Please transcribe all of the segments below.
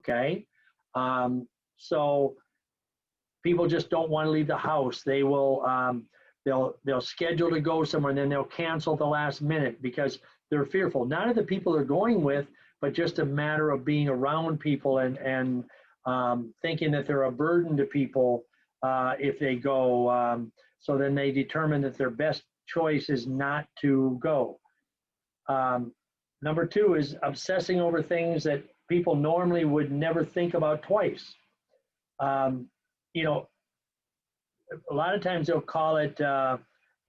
okay? So people just don't want to leave the house. They will, they'll schedule to go somewhere and then they'll cancel at the last minute because they're fearful, not of the people they're going with, but just a matter of being around people and thinking that they're a burden to people if they go. So then they determine that their best choice is not to go. Number two is obsessing over things that people normally would never think about twice. You know, a lot of times they'll call it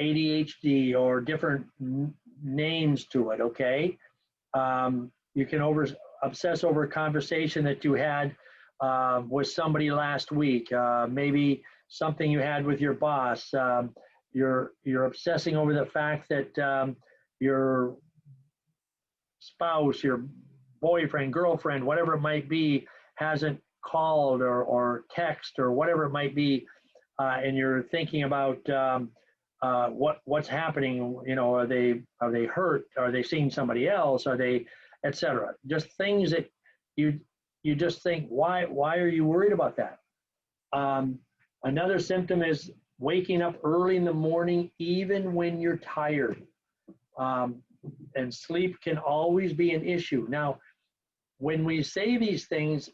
ADHD or different names to it, okay? You can obsess over a conversation that you had with somebody last week, maybe something you had with your boss. You're obsessing over the fact that your spouse, your boyfriend, girlfriend, whatever it might be, hasn't called or text or whatever it might be, and you're thinking about what's happening. You know, are they hurt? Are they seeing somebody else? Are they, etc. Just things that you just think, why are you worried about that? Another symptom is waking up early in the morning, even when you're tired. And sleep can always be an issue. Now, when we say these things,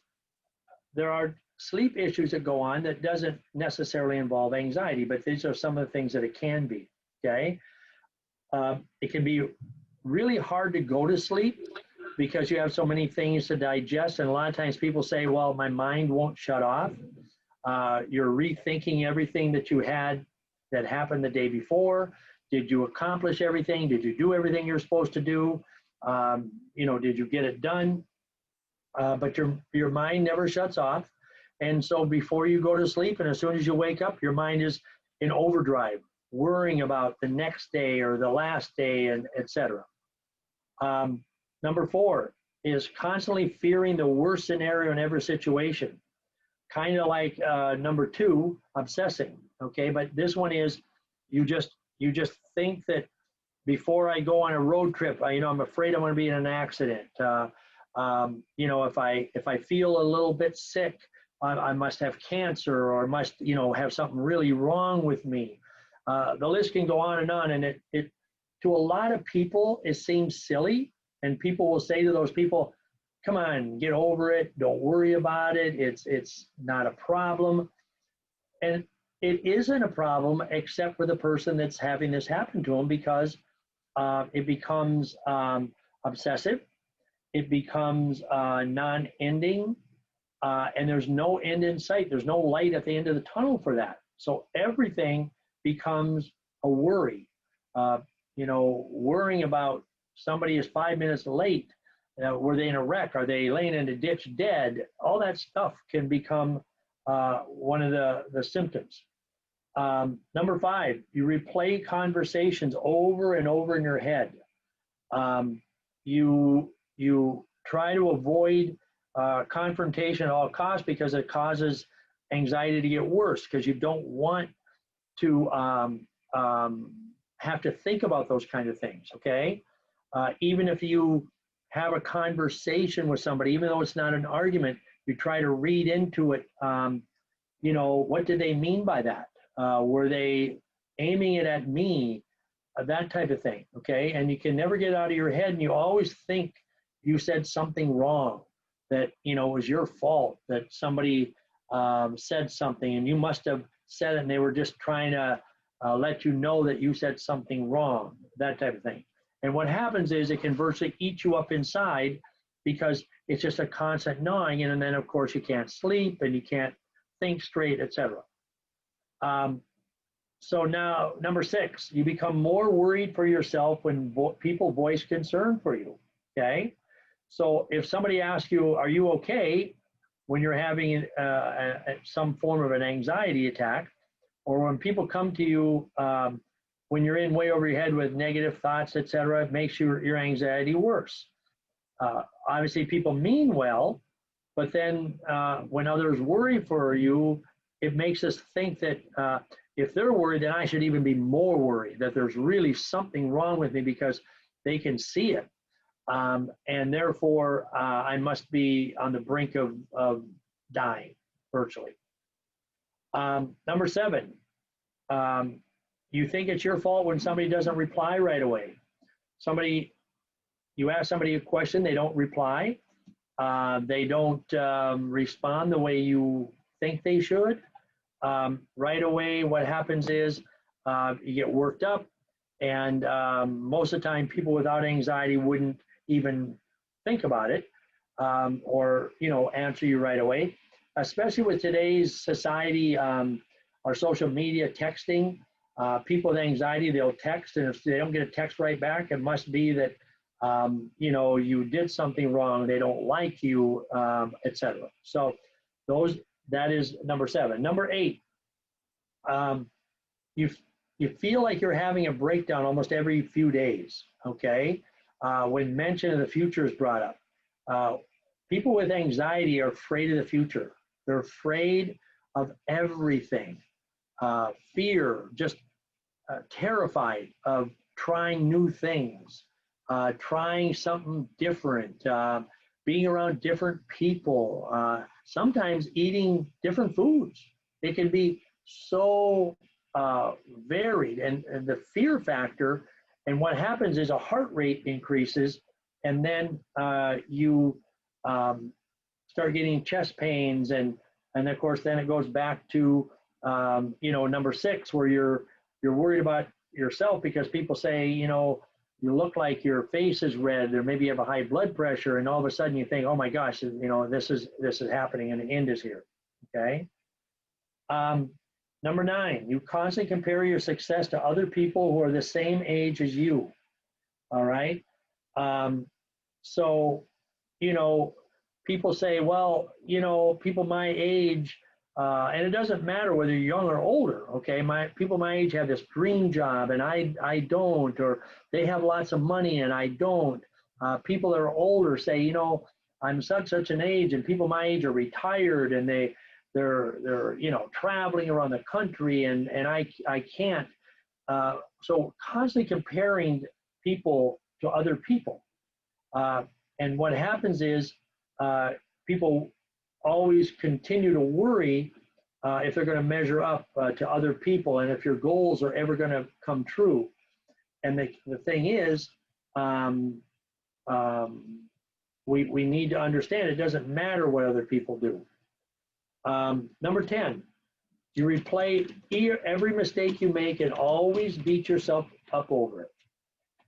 there are sleep issues that go on that doesn't necessarily involve anxiety, but these are some of the things that it can be, okay? It can be really hard to go to sleep because you have so many things to digest, and a lot of times people say, well, my mind won't shut off. You're rethinking everything that you had that happened the day before. Did you accomplish everything? Did you do everything you're supposed to do? You know, did you get it done? But your mind never shuts off. And so before you go to sleep and as soon as you wake up, your mind is in overdrive, worrying about the next day or the last day, and etc. Number four is constantly fearing the worst scenario in every situation. Kind of like number two, obsessing, okay? But this one is you just think that before I go on a road trip, I'm afraid I'm going to be in an accident. You know, if I feel a little bit sick, I must have cancer or must, have something really wrong with me. The list can go on, and it to a lot of people, it seems silly, and people will say to those people, come on, get over it, don't worry about it, it's not a problem. And it isn't a problem except for the person that's having this happen to them, because it becomes obsessive, it becomes non-ending, and there's no end in sight. There's no light at the end of the tunnel for that. So everything becomes a worry. Worrying about somebody is 5 minutes late. Were they in a wreck? Are they laying in a ditch dead? All that stuff can become one of the symptoms. Number five, you replay conversations over and over in your head. You try to avoid confrontation at all costs because it causes anxiety to get worse, because you don't want to have to think about those kind of things, okay? Even if you have a conversation with somebody, even though it's not an argument, you try to read into it, what did they mean by that? Were they aiming it at me? That type of thing, okay? And you can never get out of your head, and you always think you said something wrong, that, it was your fault, that somebody said something and you must have said it and they were just trying to let you know that you said something wrong, that type of thing. And what happens is it can virtually eat you up inside, because it's just a constant gnawing, and then of course you can't sleep and you can't think straight, etc. So now, number six, you become more worried for yourself when people voice concern for you, okay? So if somebody asks you, are you okay, when you're having some form of an anxiety attack, or when people come to you when you're in way over your head with negative thoughts, etc., it makes your anxiety worse. Obviously, people mean well, but then when others worry for you, it makes us think that if they're worried, then I should even be more worried, that there's really something wrong with me because they can see it. and therefore I must be on the brink of dying virtually. Number 7, you think it's your fault when somebody doesn't reply right away. You ask somebody a question, they don't reply, they don't respond the way you think they should. Right away, what happens is you get worked up, and most of the time, people without anxiety wouldn't even think about it, or answer you right away. Especially with today's society, our social media, texting. People with anxiety, they'll text, and if they don't get a text right back, it must be that you did something wrong, they don't like you, etc. So that is number 7. Number 8, you you feel like you're having a breakdown almost every few days. Okay, when mention of the future is brought up, people with anxiety are afraid of the future. They're afraid of everything. Fear, just terrified of trying new things, trying something different, being around different people, sometimes eating different foods. It can be so varied, and the fear factor. And what happens is a heart rate increases, and then you start getting chest pains, and of course then it goes back to number 6, where you're worried about yourself because people say, you look like your face is red, or maybe you have a high blood pressure, and all of a sudden you think, oh my gosh, this is happening, and the end is here. Okay. Number 9, you constantly compare your success to other people who are the same age as you. All right. So, people say, well, people my age, and it doesn't matter whether you're young or older. Okay, people my age have this dream job, and I don't, or they have lots of money and I don't. People that are older say, I'm such an age, and people my age are retired, and they're traveling around the country, and I can't. So constantly comparing people to other people, and what happens is people always continue to worry if they're going to measure up to other people, and if your goals are ever going to come true. And the thing is, we need to understand it doesn't matter what other people do. Number 10, you replay every mistake you make and always beat yourself up over it.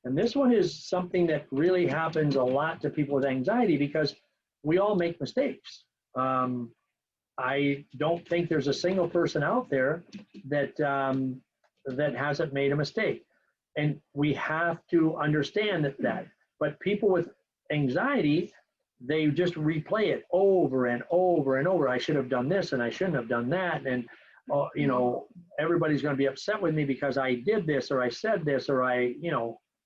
And this one is something that really happens a lot to people with anxiety, because we all make mistakes. I don't think there's a single person out there that that hasn't made a mistake, and we have to understand that. But people with anxiety, they just replay it over and over and over. I should have done this, and I shouldn't have done that, and everybody's going to be upset with me because I did this, or I said this, or I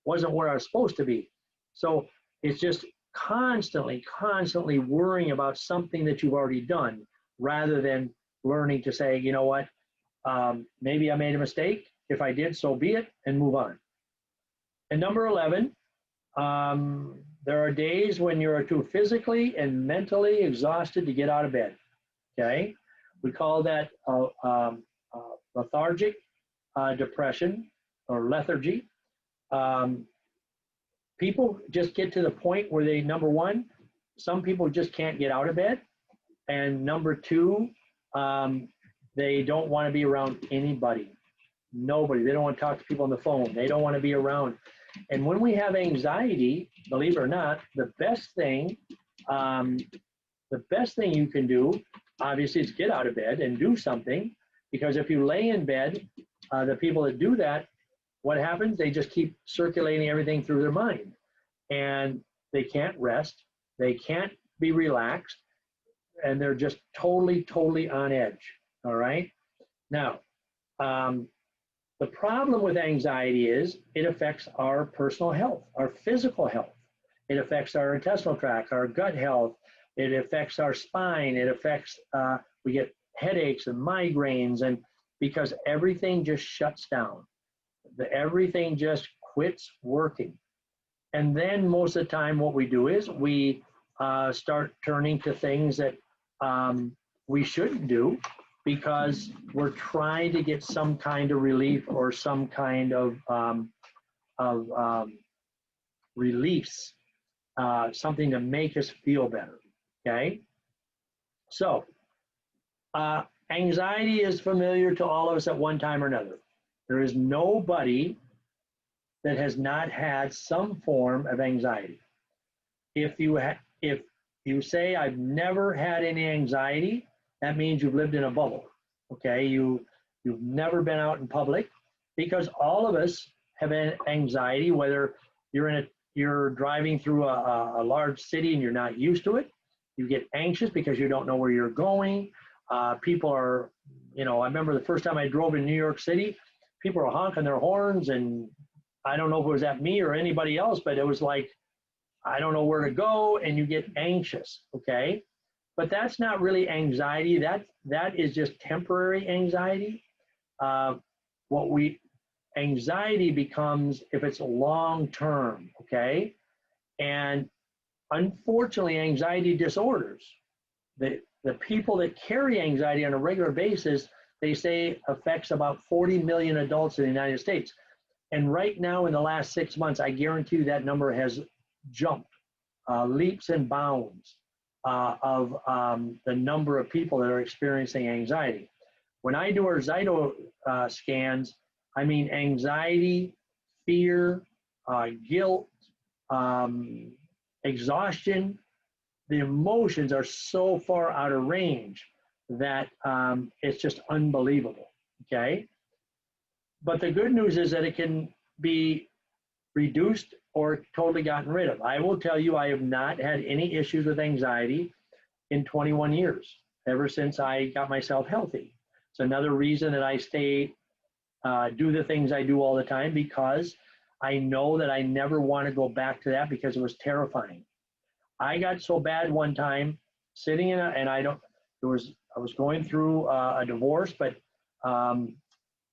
wasn't where I was supposed to be. So it's just constantly worrying about something that you've already done, rather than learning to say, you know what, maybe I made a mistake. If I did, so be it, and move on. And number 11, there are days when you're too physically and mentally exhausted to get out of bed. Okay, we call that lethargic depression, or lethargy. People just get to the point where they, number 1, some people just can't get out of bed, and number 2, they don't want to be around anybody, nobody. They don't want to talk to people on the phone. They don't want to be around. And when we have anxiety, believe it or not, the best thing you can do, obviously, is get out of bed and do something. Because if you lay in bed, the people that do that, what happens? They just keep circulating everything through their mind, and they can't rest. They can't be relaxed, and they're just totally on edge. All right. Now, the problem with anxiety is it affects our personal health, our physical health. It affects our intestinal tract, our gut health. It affects our spine. It affects, we get headaches and migraines, and because everything just shuts down. Everything just quits working. And then most of the time, what we do is we start turning to things that we shouldn't do because we're trying to get some kind of relief or some kind of release, something to make us feel better. Okay. So, anxiety is familiar to all of us at one time or another. There is nobody that has not had some form of anxiety. If you say I've never had any anxiety, that means you've lived in a bubble. Okay, you've never been out in public, because all of us have anxiety. Whether you're driving through a large city and you're not used to it, you get anxious because you don't know where you're going. People are, I remember the first time I drove in New York City, people were honking their horns, and I don't know if it was at me or anybody else, but it was like, I don't know where to go, and you get anxious, okay? But that's not really anxiety. That is just temporary anxiety. Uh, Anxiety becomes if it's long term, okay? And unfortunately, anxiety disorders, the people that carry anxiety on a regular basis, they say affects about 40 million adults in the United States. And right now, in the last 6 months, I guarantee you that number has jumped leaps and bounds of the number of people that are experiencing anxiety. When I do our Zyto scans, I mean anxiety, fear, guilt, exhaustion. The emotions are so far out of range that it's just unbelievable. Okay. But the good news is that it can be reduced or totally gotten rid of. I will tell you, I have not had any issues with anxiety in 21 years, ever since I got myself healthy. It's another reason that I do the things I do all the time, because I know that I never want to go back to that because it was terrifying. I got so bad one time sitting and I was going through a divorce, but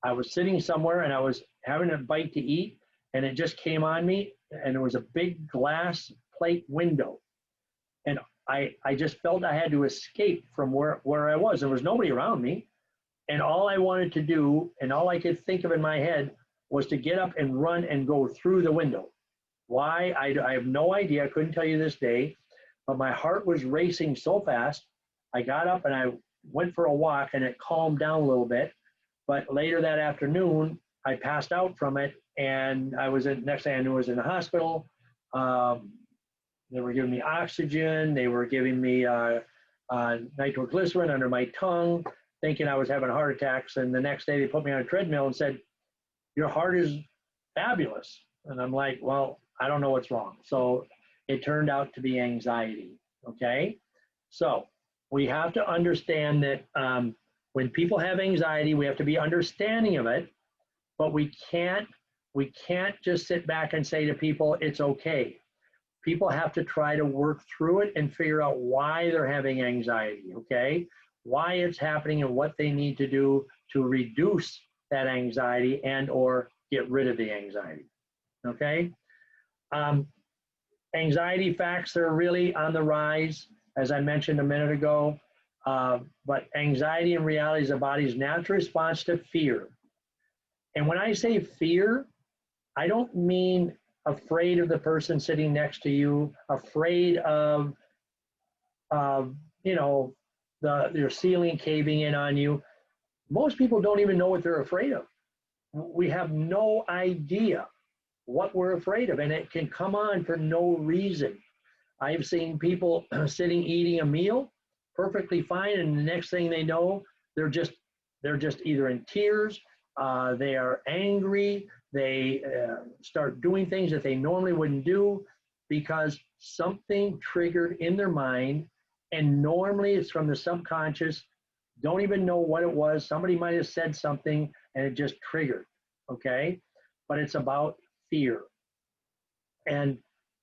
I was sitting somewhere and I was having a bite to eat, and it just came on me, and there was a big glass plate window, and I just felt I had to escape from where I was. There was nobody around me, and all I wanted to do and all I could think of in my head was to get up and run and go through the window. Why? I have no idea. I couldn't tell you this day, but my heart was racing so fast. I got up and I went for a walk, and it calmed down a little bit. But later that afternoon, I passed out from it, and next thing I knew, I was in the hospital. They were giving me oxygen. They were giving me nitroglycerin under my tongue, thinking I was having heart attacks. And the next day, they put me on a treadmill and said, "Your heart is fabulous." And I'm like, well, I don't know what's wrong. So it turned out to be anxiety. Okay. So we have to understand that when people have anxiety, we have to be understanding of it, but we can't just sit back and say to people, it's okay. People have to try to work through it and figure out why they're having anxiety, okay? Why it's happening and what they need to do to reduce that anxiety and or get rid of the anxiety, okay? Anxiety facts are really on the rise, as I mentioned a minute ago, but anxiety in reality is the body's natural response to fear. And when I say fear, I don't mean afraid of the person sitting next to you, afraid of your ceiling caving in on you. Most people don't even know what they're afraid of. We have no idea what we're afraid of, and it can come on for no reason. I've seen people sitting eating a meal perfectly fine, and the next thing they know, they're just either in tears, they are angry, they start doing things that they normally wouldn't do because something triggered in their mind, and normally it's from the subconscious. Don't even know what it was. Somebody might have said something and it just triggered, okay? But it's about fear. And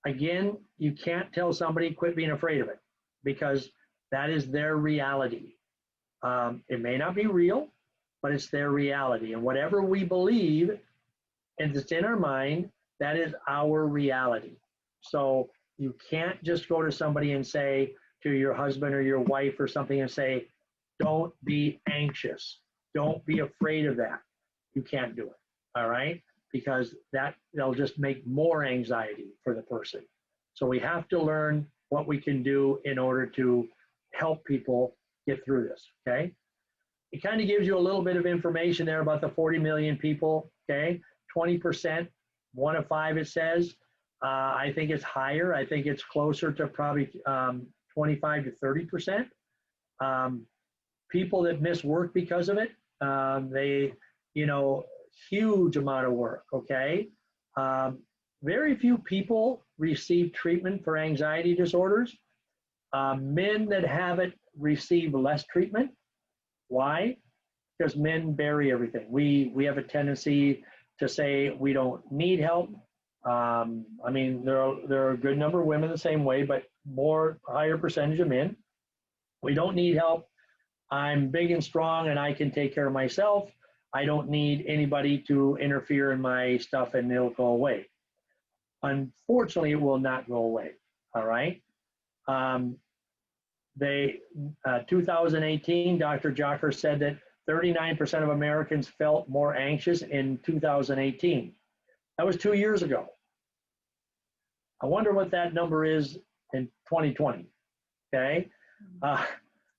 again, you can't tell somebody quit being afraid of it, because that is their reality. It may not be real, but it's their reality. And whatever we believe and it's in our mind, that is our reality. So you can't just go to somebody and say to your husband or your wife or something and say, don't be anxious. Don't be afraid of that. You can't do it. All right. Because they'll just make more anxiety for the person. So we have to learn what we can do in order to help people get through this. Okay. It kind of gives you a little bit of information there about the 40 million people. Okay. 20%, 1 of 5, it says. I think it's higher. I think it's closer to probably 25 to 30%. People that miss work because of it, they, huge amount of work, okay? Very few people receive treatment for anxiety disorders. Men that have it receive less treatment. Why? Because men bury everything. We have a tendency to say we don't need help. I mean, there are a good number of women the same way, but higher percentage of men. We don't need help. I'm big and strong and I can take care of myself. I don't need anybody to interfere in my stuff and it'll go away. Unfortunately, it will not go away. All right. 2018, Dr. Jocker said that 39% of Americans felt more anxious in 2018. That was 2 years ago. I wonder what that number is in 2020. Okay.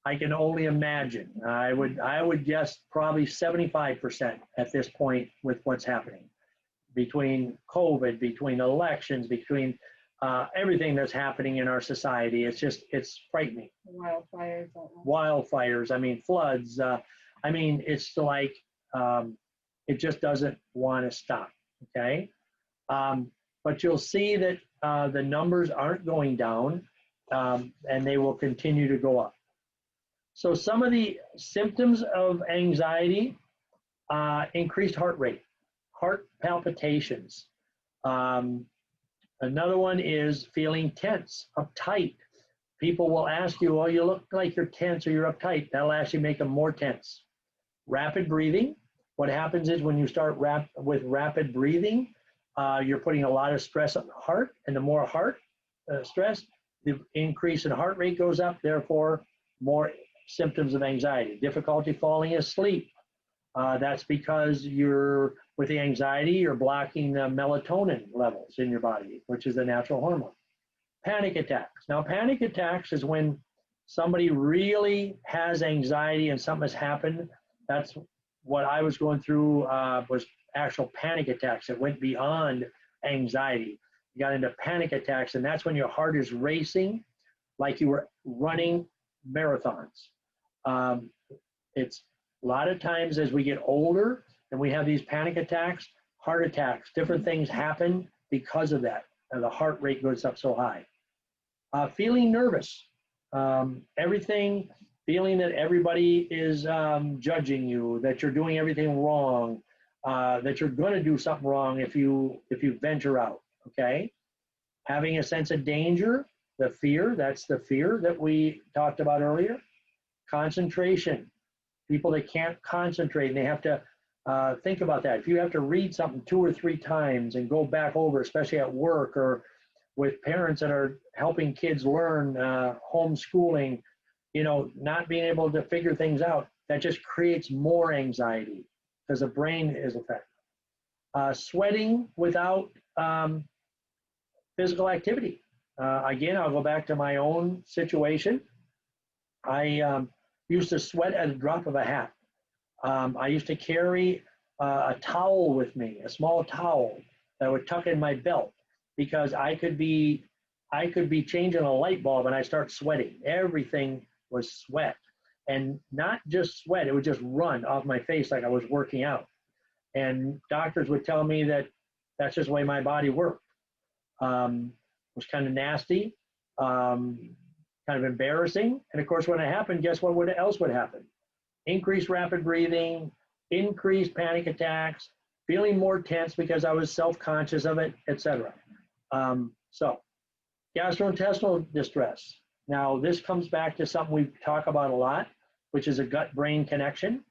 I can only imagine. I would guess probably 75% at this point with what's happening between COVID, between elections, between everything that's happening in our society. It's frightening. Wildfires. Wildfires. I mean, floods. I mean, it's like it just doesn't want to stop. Okay. But you'll see that the numbers aren't going down and they will continue to go up. So some of the symptoms of anxiety, increased heart rate, heart palpitations. Another one is feeling tense, uptight. People will ask you, well, you look like you're tense or you're uptight. That'll actually make them more tense. Rapid breathing. What happens is when you start with rapid breathing, you're putting a lot of stress on the heart, and the more heart stress, the increase in heart rate goes up, therefore more symptoms of anxiety. Difficulty falling asleep. That's because with the anxiety, you're blocking the melatonin levels in your body, which is a natural hormone. Panic attacks. Now, panic attacks is when somebody really has anxiety and something has happened. That's what I was going through, was actual panic attacks that went beyond anxiety. You got into panic attacks, and that's when your heart is racing like you were running marathons. It's a lot of times as we get older and we have these panic attacks, heart attacks, different things happen because of that. And the heart rate goes up so high. Feeling nervous, feeling that everybody is judging you, that you're doing everything wrong, that you're going to do something wrong if you venture out, okay? Having a sense of danger, that's the fear that we talked about earlier. Concentration, people that can't concentrate and they have to think about that. If you have to read something 2 or 3 times and go back over, especially at work or with parents that are helping kids learn, homeschooling, not being able to figure things out, that just creates more anxiety because the brain is affected. Sweating without physical activity. Again, I'll go back to my own situation. I used to sweat at a drop of a hat. I used to carry a towel with me, a small towel that I would tuck in my belt because I could be changing a light bulb and I start sweating. Everything was sweat, and not just sweat, it would just run off my face like I was working out. And doctors would tell me that that's just the way my body worked. It was kind of nasty. Kind of embarrassing. And of course, when it happened, guess what else would happen? Increased rapid breathing, increased panic attacks, feeling more tense because I was self-conscious of it, etc. So, gastrointestinal distress. Now, this comes back to something we talk about a lot, which is a gut-brain connection.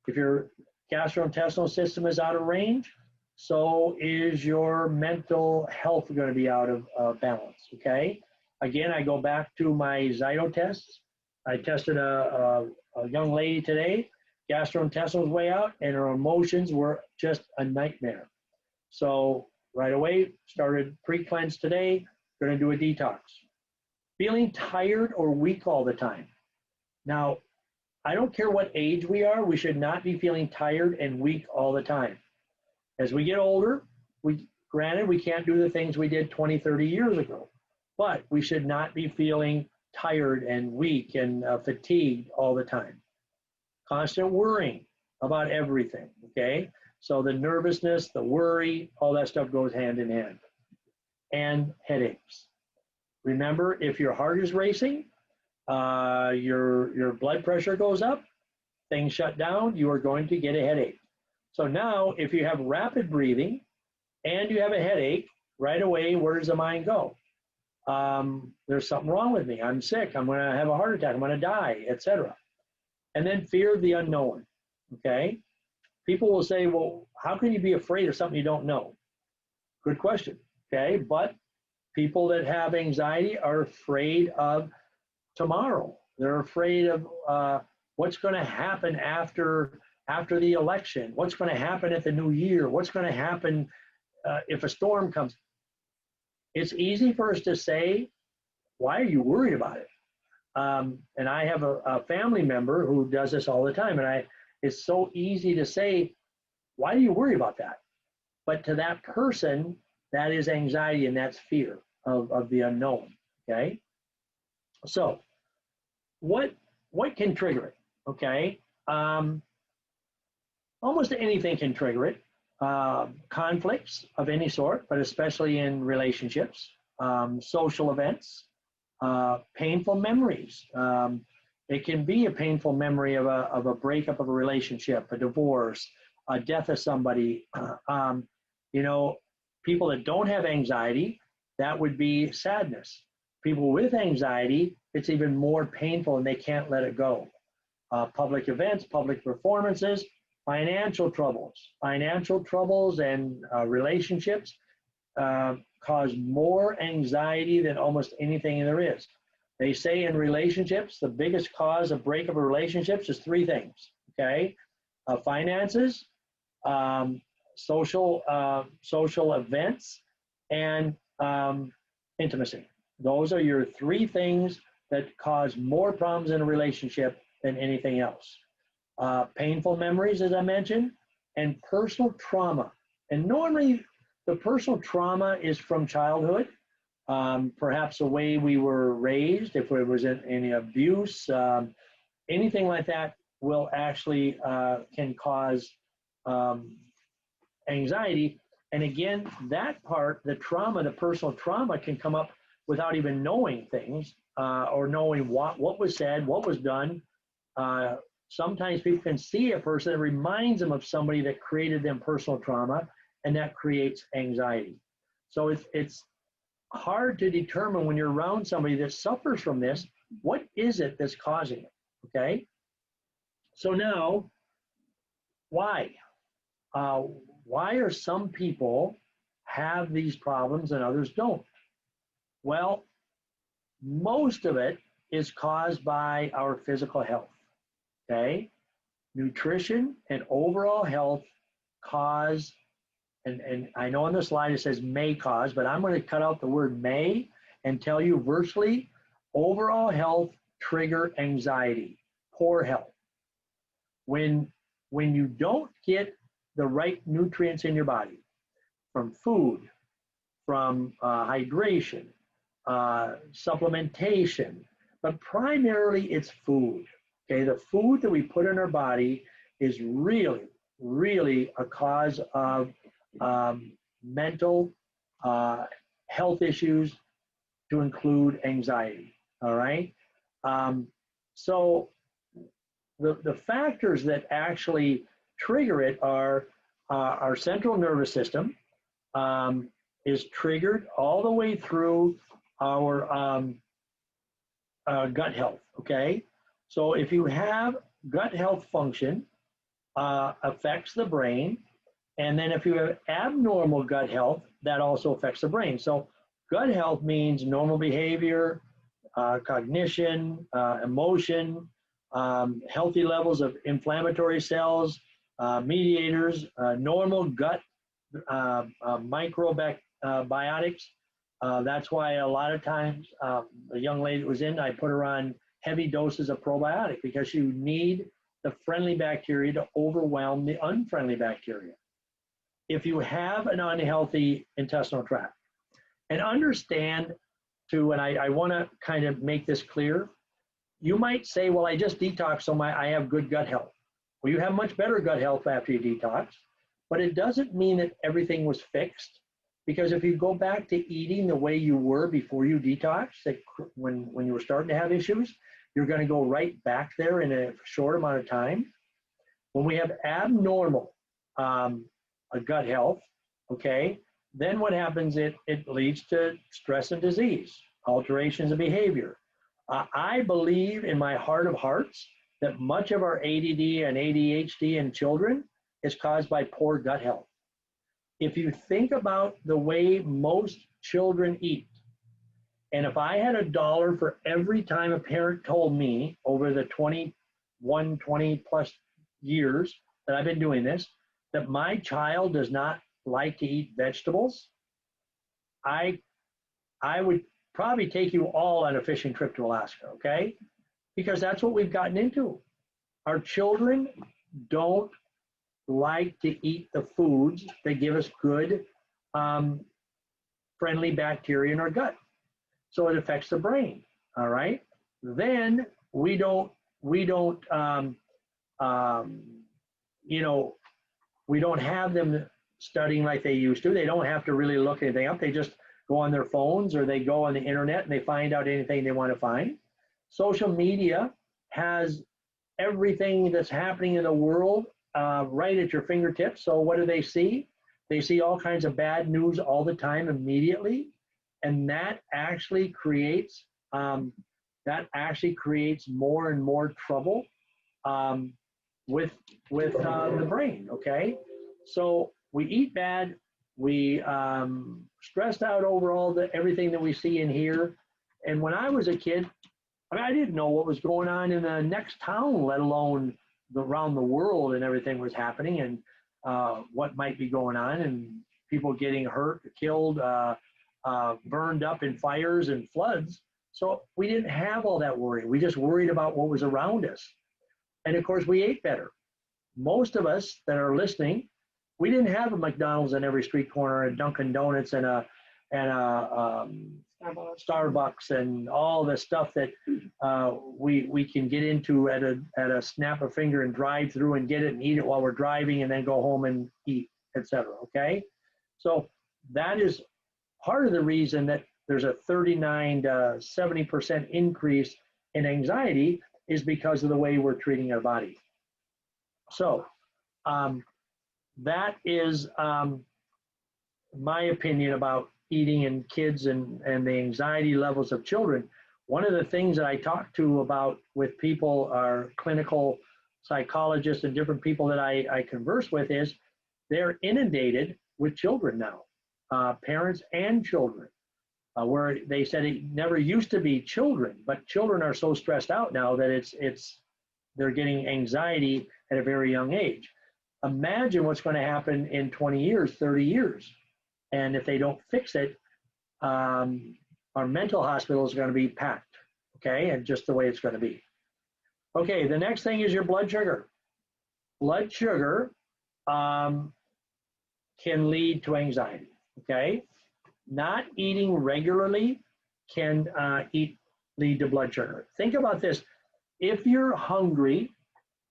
If your gastrointestinal system is out of range, so is your mental health going to be out of balance, okay? Again, I go back to my Zyto tests. I tested a young lady today, gastrointestinal was way out, and her emotions were just a nightmare. So right away, started pre-cleanse today, going to do a detox. Feeling tired or weak all the time. Now, I don't care what age we are, we should not be feeling tired and weak all the time. As we get older, granted, we can't do the things we did 20, 30 years ago, but we should not be feeling tired and weak and fatigued all the time. Constant worrying about everything, okay? So the nervousness, the worry, all that stuff goes hand in hand. And headaches. Remember, if your heart is racing, your blood pressure goes up, things shut down, you are going to get a headache. So now, if you have rapid breathing and you have a headache, right away, where does the mind go? There's something wrong with me. I'm sick. I'm going to have a heart attack. I'm going to die, etc. And then fear of the unknown. Okay. People will say, well, how can you be afraid of something you don't know? Good question. Okay. But people that have anxiety are afraid of tomorrow. They're afraid of what's going to happen after the election. What's going to happen at the new year? What's going to happen if a storm comes? It's easy for us to say, why are you worried about it? And I have a family member who does this all the time. And it's so easy to say, why do you worry about that? But to that person, that is anxiety and that's fear of the unknown, okay? So what can trigger it, okay? Almost anything can trigger it. Conflicts of any sort, but especially in relationships, social events, painful memories. It can be a painful memory of a breakup of a relationship, a divorce, a death of somebody. You know, people that don't have anxiety, that would be sadness. People with anxiety, it's even more painful and they can't let it go. Public events, public performances, financial troubles and relationships cause more anxiety than almost anything there is. They say in relationships, the biggest cause of breakup of relationships is three things, okay? Finances, social events, and intimacy. Those are your three things that cause more problems in a relationship than anything else. Painful memories, as I mentioned, and personal trauma. And normally the personal trauma is from childhood, perhaps the way we were raised, if it was any abuse, anything like that will actually can cause anxiety. And again, that part, the trauma, the personal trauma can come up without even knowing things or knowing what was said, what was done. Sometimes people can see a person that reminds them of somebody that created them personal trauma, and that creates anxiety. So it's hard to determine when you're around somebody that suffers from this, what is it that's causing it, okay? So now, why? Why are some people have these problems and others don't? Well, most of it is caused by our physical health, okay? Nutrition and overall health cause, and I know on the slide it says may cause, but I'm going to cut out the word may and tell you virtually overall health trigger anxiety, poor health. When you don't get the right nutrients in your body from food, from hydration, supplementation, but primarily it's food. Okay, the food that we put in our body is really, really a cause of mental health issues, to include anxiety. All right. So the factors that actually trigger it are our central nervous system is triggered all the way through our gut health. Okay. So if you have gut health function, affects the brain, And then if you have abnormal gut health, that also affects the brain. So gut health means normal behavior, cognition, emotion, healthy levels of inflammatory cells, mediators, normal gut microbiotics. That's why a lot of times a young lady that was in, I put her on heavy doses of probiotic because you need the friendly bacteria to overwhelm the unfriendly bacteria. If you have an unhealthy intestinal tract, and understand too, and I want to kind of make this clear, you might say, well, I just detoxed, so I have good gut health. Well, you have much better gut health after you detox, but it doesn't mean that everything was fixed. Because if you go back to eating the way you were before you detox, like when you were starting to have issues, you're going to go right back there in a short amount of time. When we have abnormal gut health, okay, then what happens, it leads to stress and disease, alterations of behavior. I believe in my heart of hearts that much of our ADD and ADHD in children is caused by poor gut health. If you think about the way most children eat, and if I had $1 for every time a parent told me over the 20 plus years that I've been doing this, that my child does not like to eat vegetables, I would probably take you all on a fishing trip to Alaska, okay? Because that's what we've gotten into. Our children don't like to eat the foods that give us good, friendly bacteria in our gut. So it affects the brain, all right? Then we don't we don't have them studying like they used to. They don't have to really look anything up. They just go on their phones or they go on the internet and they find out anything they want to find. Social media has everything that's happening in the world right at your fingertips. So what do they see? They see all kinds of bad news all the time immediately, and that actually creates more and more trouble with the brain. Okay, so we eat bad, we stressed out over everything that we see and hear. And when I was a kid, I mean, I didn't know what was going on in the next town, let alone around the world, and everything was happening, and what might be going on, and people getting hurt, killed, burned up in fires and floods. So we didn't have all that worry. We just worried about what was around us. And of course, we ate better. Most of us that are listening, we didn't have a McDonald's in every street corner, a Dunkin' Donuts, and a Starbucks, and all the stuff that we can get into at a snap of finger and drive through and get it and eat it while we're driving and then go home and eat, etc. Okay, so that is part of the reason that there's a 39 to 70% increase in anxiety is because of the way we're treating our body. So that is my opinion about eating in kids and the anxiety levels of children. One of the things that I talk to about with people, are clinical psychologists and different people that I converse with, is they're inundated with children now, parents and children, where they said it never used to be children, but children are so stressed out now that they're getting anxiety at a very young age. Imagine what's going to happen in 20 years, 30 years. And if they don't fix it, our mental hospital is going to be packed, okay? And just the way it's going to be. Okay, the next thing is your blood sugar. Blood sugar can lead to anxiety, okay? Not eating regularly can lead to blood sugar. Think about this. If you're hungry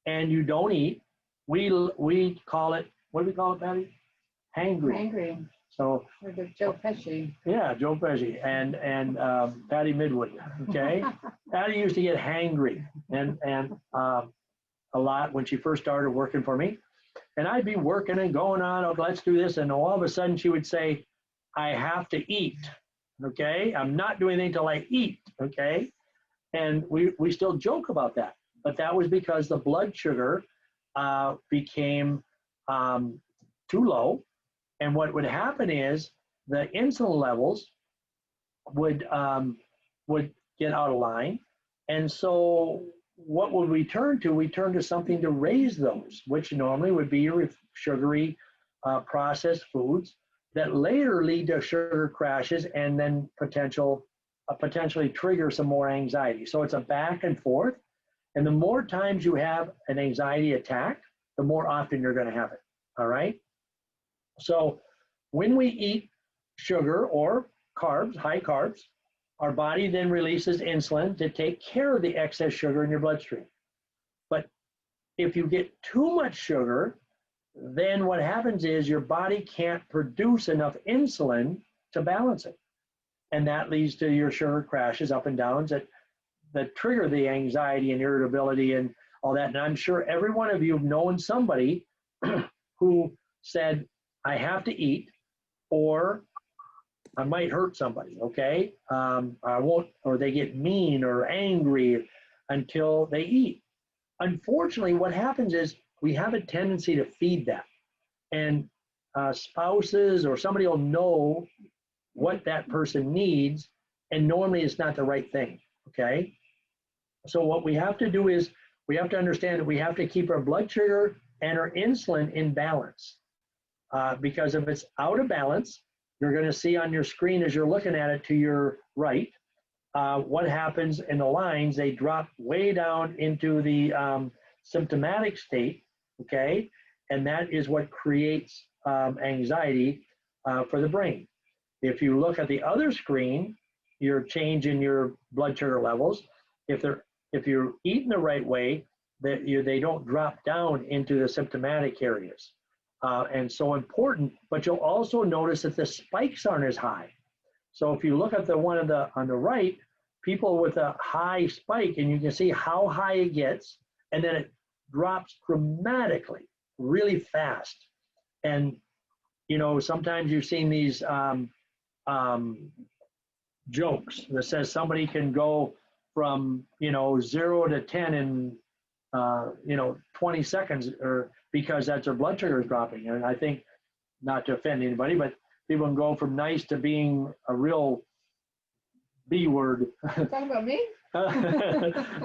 and you don't eat, we call it, what do we call it, Patty? Hangry. Hangry. So, or the Joe Pesci. Yeah, Joe Pesci and Patty Midwood. Okay, Patty used to get hangry and a lot when she first started working for me, and I'd be working and going on. Oh, let's do this, and all of a sudden she would say, "I have to eat." Okay, I'm not doing anything till I eat. Okay, and we still joke about that, but that was because the blood sugar became too low. And what would happen is the insulin levels would get out of line. And so what would we turn to? We turn to something to raise those, which normally would be your sugary processed foods that later lead to sugar crashes and then potentially trigger some more anxiety. So it's a back and forth. And the more times you have an anxiety attack, the more often you're going to have it. All right. So when we eat sugar or carbs, high carbs, our body then releases insulin to take care of the excess sugar in your bloodstream. But if you get too much sugar, then what happens is your body can't produce enough insulin to balance it. And that leads to your sugar crashes, up and downs that trigger the anxiety and irritability and all that. And I'm sure every one of you have known somebody who said, I have to eat, or I might hurt somebody, okay? I won't, or they get mean or angry until they eat. Unfortunately, what happens is we have a tendency to feed that. And spouses or somebody will know what that person needs, and normally it's not the right thing, okay? So what we have to do is we have to understand that we have to keep our blood sugar and our insulin in balance. Because if it's out of balance, you're going to see on your screen as you're looking at it to your right, what happens in the lines. They drop way down into the symptomatic state, okay? And that is what creates anxiety for the brain. If you look at the other screen, your change in your blood sugar levels, if you're eating the right way, they don't drop down into the symptomatic areas. And so important, but you'll also notice that the spikes aren't as high. So if you look at the one on the right, people with a high spike, and you can see how high it gets, and then it drops dramatically, really fast. And, you know, sometimes you've seen these jokes that says somebody can go from, 0 to 10 in, 20 seconds, or because that's their blood sugar is dropping. And I think, not to offend anybody, but people can go from nice to being a real B word. Talking about me?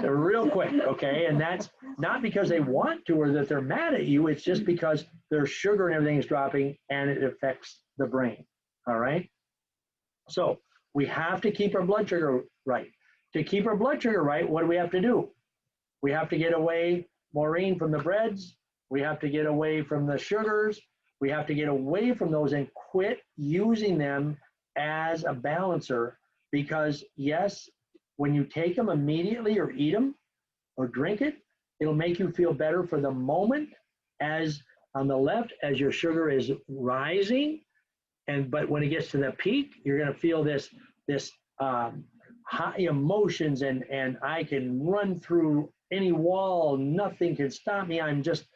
Real quick, okay? And that's not because they want to or that they're mad at you. It's just because their sugar and everything is dropping and it affects the brain, all right? So we have to keep our blood sugar right. To keep our blood sugar right, what do we have to do? We have to get away, Maureen, from the breads. We have to get away from the sugars. We have to get away from those and quit using them as a balancer, because yes, when you take them immediately or eat them or drink it, it'll make you feel better for the moment, as on the left, as your sugar is rising. But when it gets to the peak, you're going to feel this high emotions, and I can run through any wall, nothing can stop me. I'm just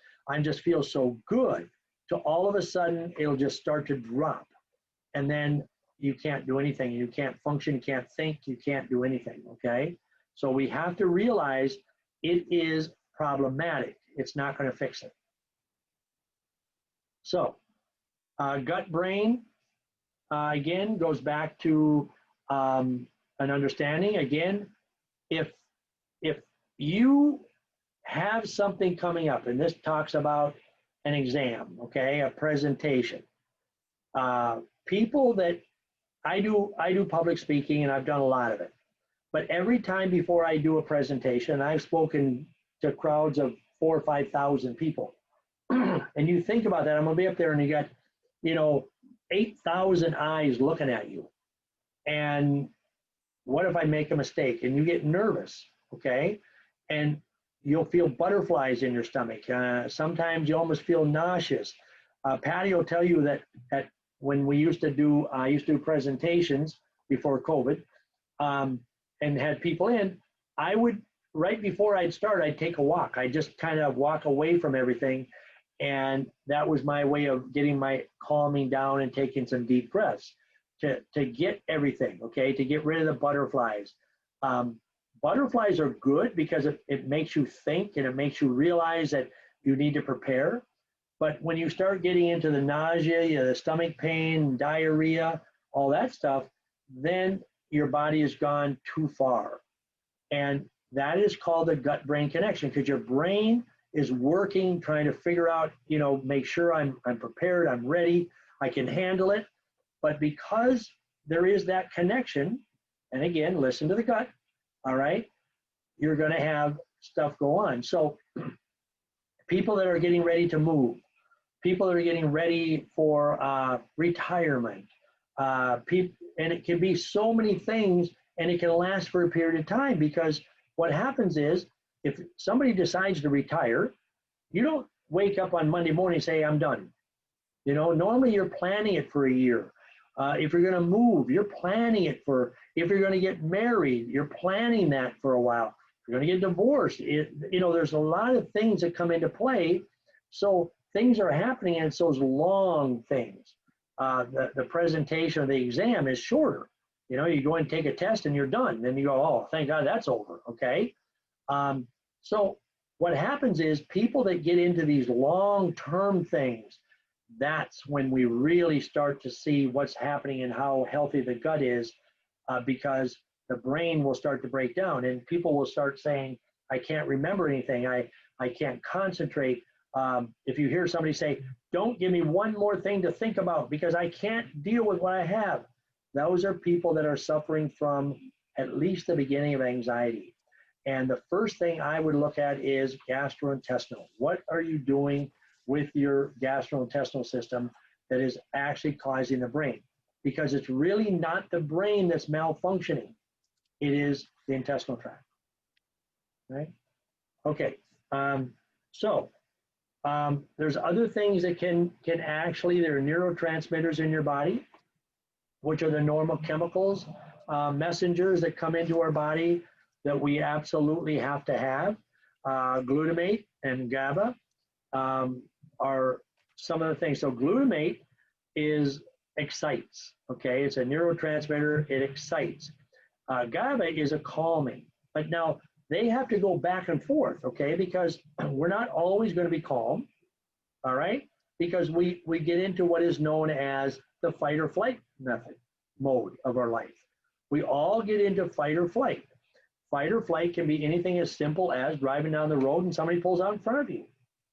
feel so good. To all of a sudden, it'll just start to drop, and then you can't do anything. You can't function, you can't think, you can't do anything, okay? So we have to realize it is problematic. It's not going to fix it. So gut brain, again, goes back to an understanding. Again, if you have something coming up, and this talks about an exam, okay, a presentation. People that I do public speaking, and I've done a lot of it. But every time before I do a presentation, I've spoken to crowds of 4,000 or 5,000 people. And you think about that, I'm gonna be up there and you got, 8,000 eyes looking at you. And what if I make a mistake? And you get nervous, okay? And you'll feel butterflies in your stomach. Sometimes you almost feel nauseous. Patty will tell you that when we used to do, I used to do presentations before COVID, and had people in, I would, right before I'd start, I'd take a walk. I'd just kind of walk away from everything. And that was my way of getting my calming down and taking some deep breaths to get everything, okay, to get rid of the butterflies. Butterflies are good because it makes you think, and it makes you realize that you need to prepare. But when you start getting into the nausea, the stomach pain, diarrhea, all that stuff, then your body has gone too far. And that is called the gut-brain connection, because your brain is working, trying to figure out, make sure I'm prepared, I'm ready, I can handle it. But because there is that connection, and again, listen to the gut, all right, you're going to have stuff go on. So people that are getting ready to move, people that are getting ready for retirement, and it can be so many things, and it can last for a period of time, because what happens is if somebody decides to retire, you don't wake up on Monday morning and say, I'm done. Normally you're planning it for a year. If you're going to move, you're planning it for, if you're going to get married, you're planning that for a while. If you're going to get divorced, there's a lot of things that come into play. So things are happening, and it's those long things. The presentation of the exam is shorter. You go and take a test and you're done. Then you go, oh, thank God that's over. Okay. So what happens is people that get into these long-term things, that's when we really start to see what's happening and how healthy the gut is, because the brain will start to break down, and people will start saying, I can't remember anything. I can't concentrate. If you hear somebody say, don't give me one more thing to think about because I can't deal with what I have, those are people that are suffering from at least the beginning of anxiety. And the first thing I would look at is gastrointestinal. What are you doing with your gastrointestinal system that is actually causing the brain? Because it's really not the brain that's malfunctioning. It is the intestinal tract, right? Okay, there's other things that can actually, there are neurotransmitters in your body, which are the normal chemicals, messengers that come into our body that we absolutely have to have. Glutamate and GABA are some of the things. So glutamate excites, okay? It's a neurotransmitter, it excites. GABA is a calming. But now they have to go back and forth, okay? Because we're not always going to be calm, all right? Because we get into what is known as the fight or flight mode of our life. We all get into fight or flight. Fight or flight can be anything as simple as driving down the road and somebody pulls out in front of you,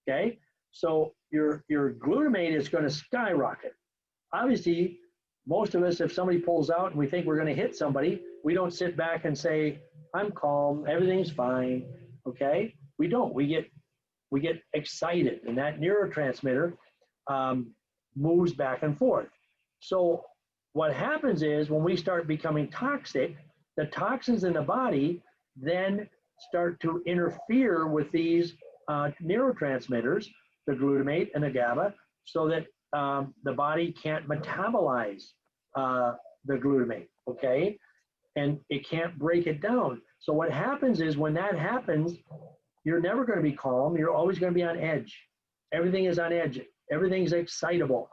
okay? So your glutamate is going to skyrocket. Obviously, most of us, if somebody pulls out and we think we're going to hit somebody, we don't sit back and say, I'm calm, everything's fine, okay? We don't. We get excited, and that neurotransmitter moves back and forth. So what happens is when we start becoming toxic, the toxins in the body then start to interfere with these neurotransmitters, the glutamate and the GABA, so that the body can't metabolize the glutamate, okay? And it can't break it down. So what happens is when that happens, you're never going to be calm. You're always going to be on edge. Everything is on edge. Everything's excitable.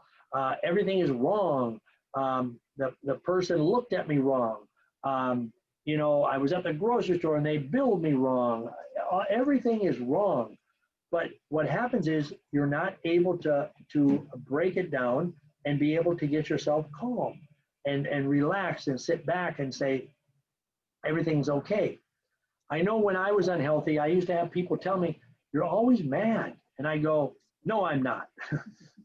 Everything is wrong. The person looked at me wrong. I was at the grocery store and they billed me wrong. Everything is wrong. But what happens is you're not able to break it down and be able to get yourself calm and relax and sit back and say, everything's okay. I know when I was unhealthy, I used to have people tell me, you're always mad. And I go, no, I'm not.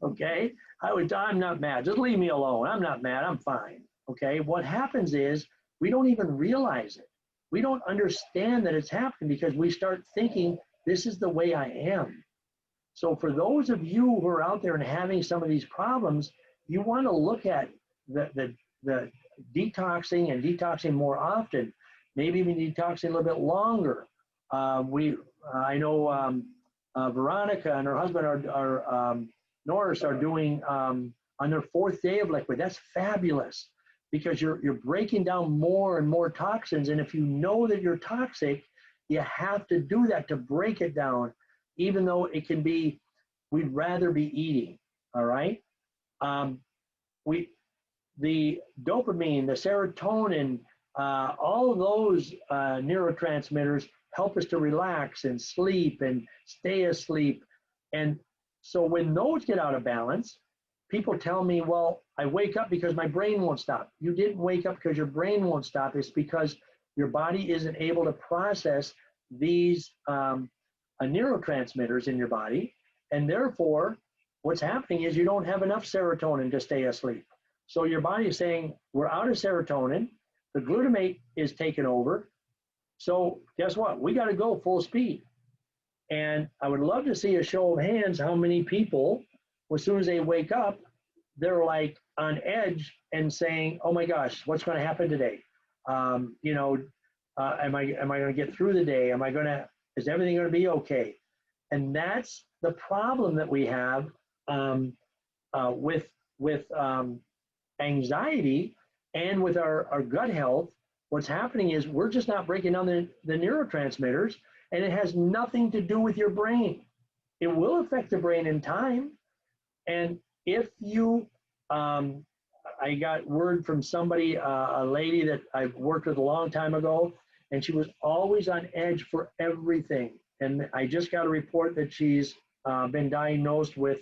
Okay? I'm not mad. Just leave me alone. I'm not mad. I'm fine. Okay? What happens is we don't even realize it. We don't understand that it's happening because we start thinking, this is the way I am. So for those of you who are out there and having some of these problems, you want to look at the detoxing and detoxing more often, maybe even detoxing a little bit longer. I know Veronica and her husband Norris are doing on their 4th day of liquid. That's fabulous because you're breaking down more and more toxins. And if you know that you're toxic, you have to do that to break it down, even though it can be, we'd rather be eating, all right? The dopamine, the serotonin, all of those neurotransmitters help us to relax and sleep and stay asleep. And So when those get out of balance, people tell me, well, I wake up because my brain won't stop. You didn't wake up because your brain won't stop. It's because your body isn't able to process these neurotransmitters in your body. And therefore, what's happening is you don't have enough serotonin to stay asleep. So your body is saying, we're out of serotonin. The glutamate is taken over. So guess what? We got to go full speed. And I would love to see a show of hands how many people, as soon as they wake up, they're like on edge and saying, "Oh my gosh, what's going to happen today? Am I going to get through the day? Is everything going to be okay?" And that's the problem that we have with anxiety and with our gut health. What's happening is we're just not breaking down the neurotransmitters, and it has nothing to do with your brain. It will affect the brain in time. And if you, I got word from somebody, a lady that I've worked with a long time ago, and she was always on edge for everything. And I just got a report that she's been diagnosed with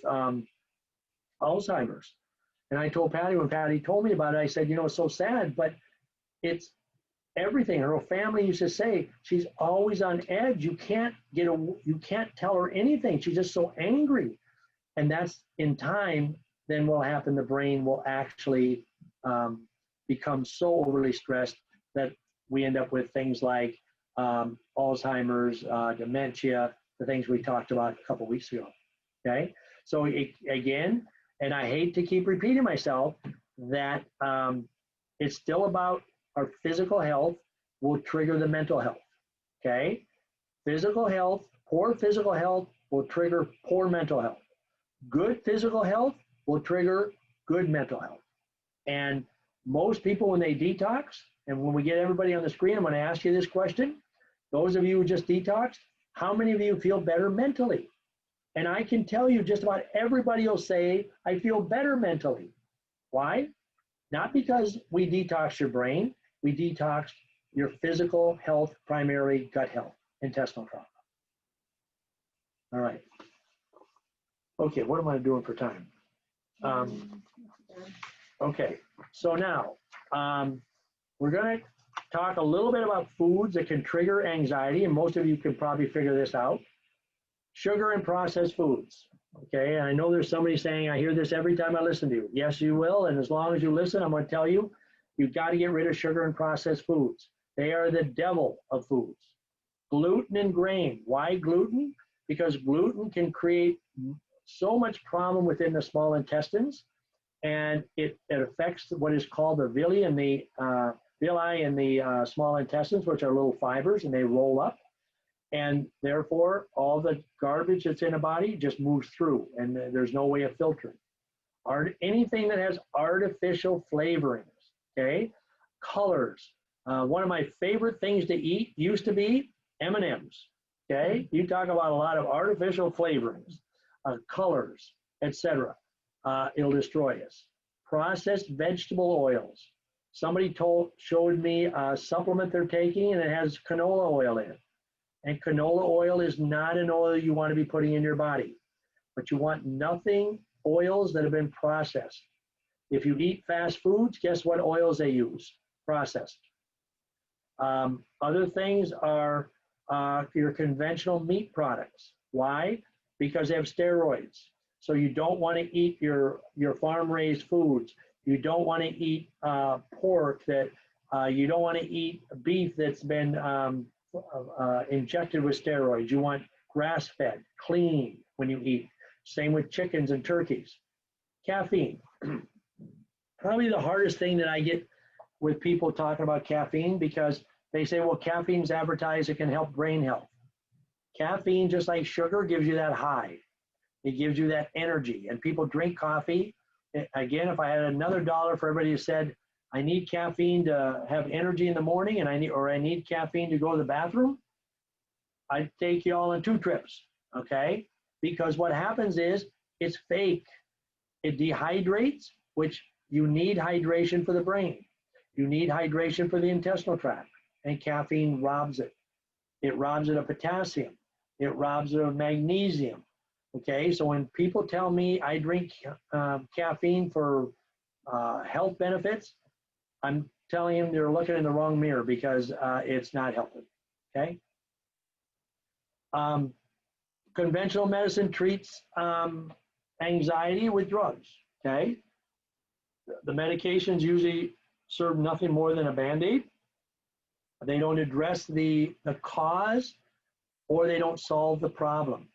Alzheimer's. And I told Patty, when Patty told me about it, I said, it's so sad, but it's everything. Her family used to say she's always on edge. You can't tell her anything. She's just so angry. And that's in time, then what will happen, the brain will actually become so overly stressed that we end up with things like Alzheimer's, dementia, the things we talked about a couple of weeks ago. Okay, so again, and I hate to keep repeating myself, that it's still about our physical health will trigger the mental health. Okay, physical health, poor physical health will trigger poor mental health. Good physical health will trigger good mental health. And most people, when they detox, and when we get everybody on the screen, I'm going to ask you this question. Those of you who just detoxed, how many of you feel better mentally? And I can tell you just about everybody will say, I feel better mentally. Why? Not because we detox your brain, we detox your physical health, primary gut health, intestinal trauma. All right. Okay, what am I doing for time? Okay, so now we're going to talk a little bit about foods that can trigger anxiety, and most of you can probably figure this out. Sugar and processed foods. Okay, and I know there's somebody saying, I hear this every time I listen to you. Yes, you will, and as long as you listen, I'm going to tell you, you've got to get rid of sugar and processed foods. They are the devil of foods. Gluten and grain. Why gluten? Because gluten can create so much problem within the small intestines, and it affects what is called the villi and the villi in the small intestines, which are little fibers, and they roll up. And therefore, all the garbage that's in a body just moves through, and there's no way of filtering. Anything that has artificial flavorings, okay? Colors. One of my favorite things to eat used to be M&Ms, okay? You talk about a lot of artificial flavorings, colors, etc. It'll destroy us. Processed vegetable oils. Somebody showed me a supplement they're taking, and it has canola oil in it. And canola oil is not an oil you want to be putting in your body, but you want nothing oils that have been processed. If you eat fast foods, guess what oils they use? Processed. Other things are your conventional meat products. Why? Because they have steroids. So you don't want to eat your farm-raised foods. You don't want to eat pork that, you don't want to eat beef that's been injected with steroids. You want grass-fed, clean when you eat. Same with chickens and turkeys. Caffeine. Probably the hardest thing that I get with people talking about caffeine, because they say, well, caffeine's advertised, it can help brain health. Caffeine, just like sugar, gives you that high. It gives you that energy. And people drink coffee. Again, if I had another dollar for everybody who said, I need caffeine to have energy in the morning, and I need caffeine to go to the bathroom, I'd take you all on 2 trips, okay? Because what happens is it's fake. It dehydrates, which you need hydration for the brain. You need hydration for the intestinal tract, and caffeine robs it. It robs it of potassium. It robs it of magnesium. Okay, so when people tell me I drink caffeine for health benefits, I'm telling them they're looking in the wrong mirror because it's not helping. Okay. Um, Conventional medicine treats anxiety with drugs. Okay. The medications usually serve nothing more than a band-aid. They don't address the cause, or they don't solve the problem.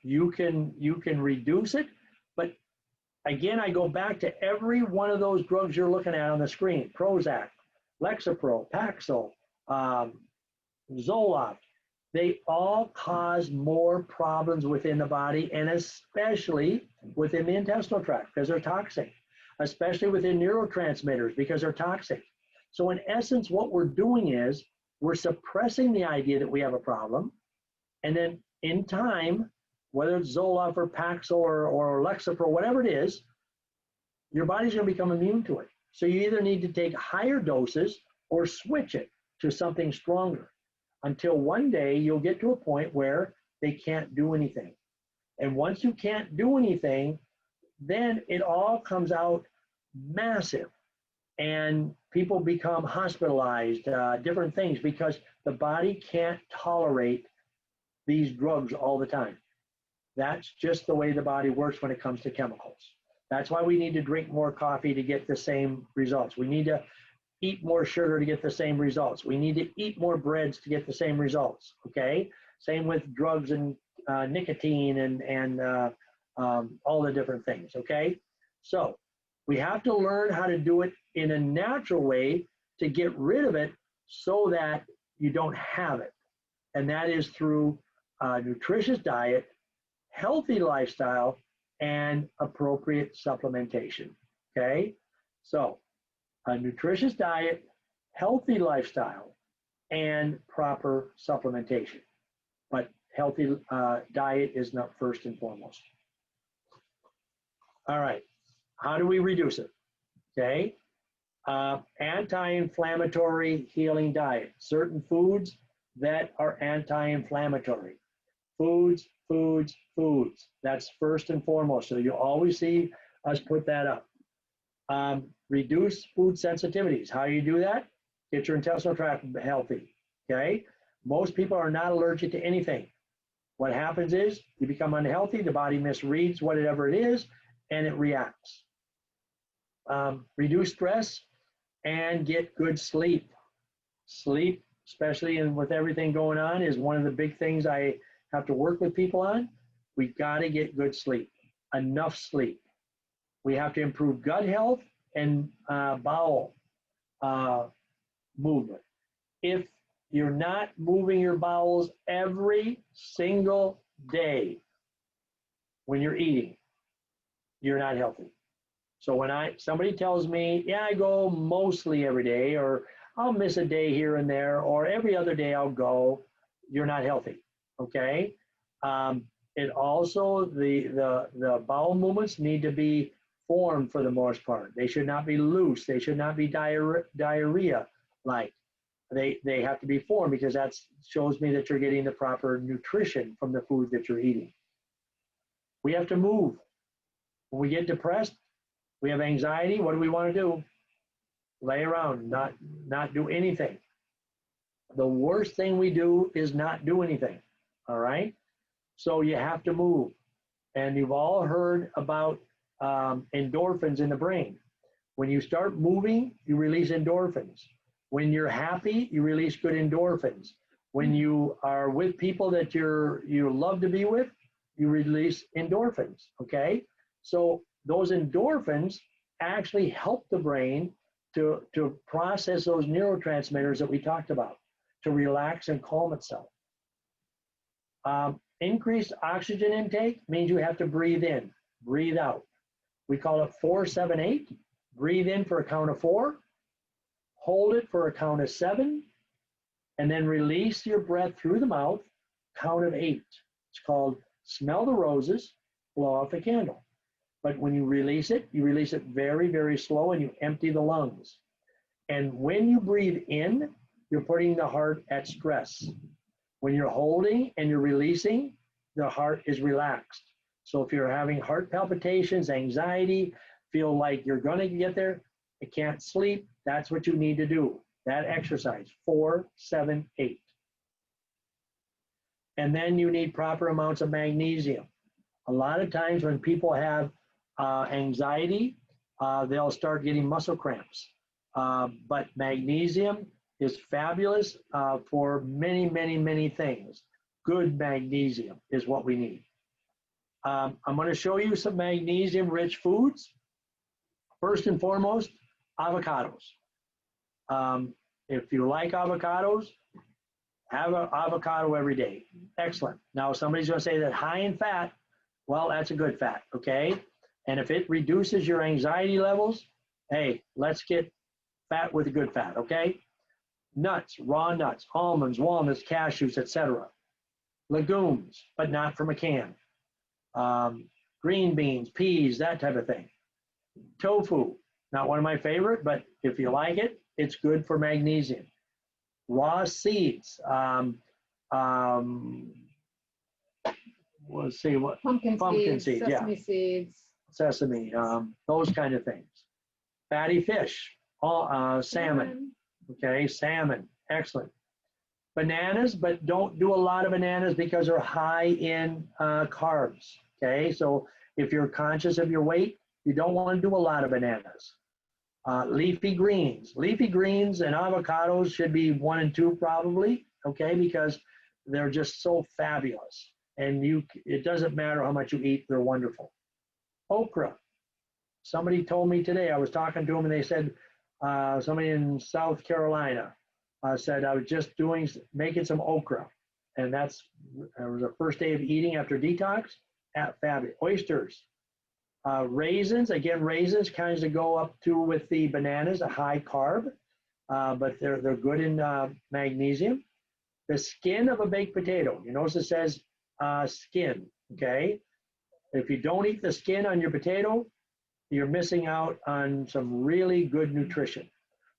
You can reduce it, but again, I go back to every one of those drugs you're looking at on the screen: Prozac, Lexapro, Paxil, um, Zoloft. They all cause more problems within the body, and especially within the intestinal tract because they're toxic, especially within neurotransmitters because they're toxic. So in essence, what we're doing is we're suppressing the idea that we have a problem, and then in time, whether it's Zoloft or Paxil or Lexapro, whatever it is, your body's going to become immune to it. So you either need to take higher doses or switch it to something stronger until one day you'll get to a point where they can't do anything. And once you can't do anything, then it all comes out massive and people become hospitalized, different things, because the body can't tolerate these drugs all the time. That's just the way the body works when it comes to chemicals. That's why we need to drink more coffee to get the same results. We need to eat more sugar to get the same results. We need to eat more breads to get the same results. Okay. Same with drugs and nicotine and all the different things. Okay. So we have to learn how to do it in a natural way to get rid of it so that you don't have it. And that is through a nutritious diet, healthy lifestyle, and appropriate supplementation. Okay. So a nutritious diet, healthy lifestyle, and proper supplementation. But healthy diet is not first and foremost. All right, how do we reduce it? Okay, anti-inflammatory healing diet. Certain foods that are anti-inflammatory. Foods, foods, foods. That's first and foremost. So you always see us put that up. Reduce food sensitivities. How do you do that? Get your intestinal tract healthy. Okay. Most people are not allergic to anything. What happens is you become unhealthy, the body misreads whatever it is, and it reacts. Reduce stress and get good sleep. Sleep, especially with everything going on, is one of the big things I have to work with people on. We've got to get good sleep, enough sleep. We have to improve gut health and bowel movement. If you're not moving your bowels every single day when you're eating, you're not healthy. So when somebody tells me, yeah, I go mostly every day, or I'll miss a day here and there, or every other day I'll go, you're not healthy. Okay. It also, the bowel movements need to be formed for the most part. They should not be loose. They should not be diarrhea-like. They have to be formed because that shows me that you're getting the proper nutrition from the food that you're eating. We have to move. When we get depressed, we have anxiety. What do we want to do? Lay around, not do anything. The worst thing we do is not do anything. All right. So you have to move. And you've all heard about endorphins in the brain. When you start moving, you release endorphins. When you're happy, you release good endorphins. When you are with people that you love to be with, you release endorphins. Okay. So those endorphins actually help the brain to process those neurotransmitters that we talked about, to relax and calm itself. Increased oxygen intake means you have to breathe in, breathe out. We call it 4-7-8. Breathe in for a count of 4, hold it for a count of 7, and then release your breath through the mouth, count of 8. It's called smell the roses, blow off the candle. But when you release it very, very slow, and you empty the lungs. And when you breathe in, you're putting the heart at stress. When you're holding and you're releasing, the heart is relaxed. So if you're having heart palpitations, anxiety, feel like you're going to get there, you can't sleep, that's what you need to do. That exercise, 4, 7, 8. And then you need proper amounts of magnesium. A lot of times when people have anxiety, they'll start getting muscle cramps. But magnesium is fabulous for many, many, many things. Good magnesium is what we need. I'm going to show you some magnesium-rich foods. First and foremost, avocados. If you like avocados, have an avocado every day. Excellent. Now, somebody's going to say that high in fat. Well, that's a good fat, okay? And if it reduces your anxiety levels, hey, let's get fat with a good fat, okay? Nuts, raw nuts, almonds, walnuts, cashews, etc. Legumes, but not from a can. Green beans, peas, that type of thing. Tofu, not one of my favorite, but if you like it, it's good for magnesium. Raw seeds, let's see what pumpkin seeds, sesame yeah, seeds, sesame, those kind of things. Fatty fish, salmon. Okay, salmon, excellent. Bananas, but don't do a lot of bananas because they're high in carbs. Okay, so if you're conscious of your weight, you don't want to do a lot of bananas. Leafy greens and avocados should be 1 and 2 probably. Okay, because they're just so fabulous. And it doesn't matter how much you eat, they're wonderful. Okra. Somebody told me today, I was talking to them and they said, somebody in South Carolina said, I was just making some okra. And that was the first day of eating after detox. Fabulous. Oysters. Raisins, again, raisins kind of go up to with the bananas, a high carb, but they're good in magnesium. The skin of a baked potato, you notice it says skin, okay? If you don't eat the skin on your potato, you're missing out on some really good nutrition.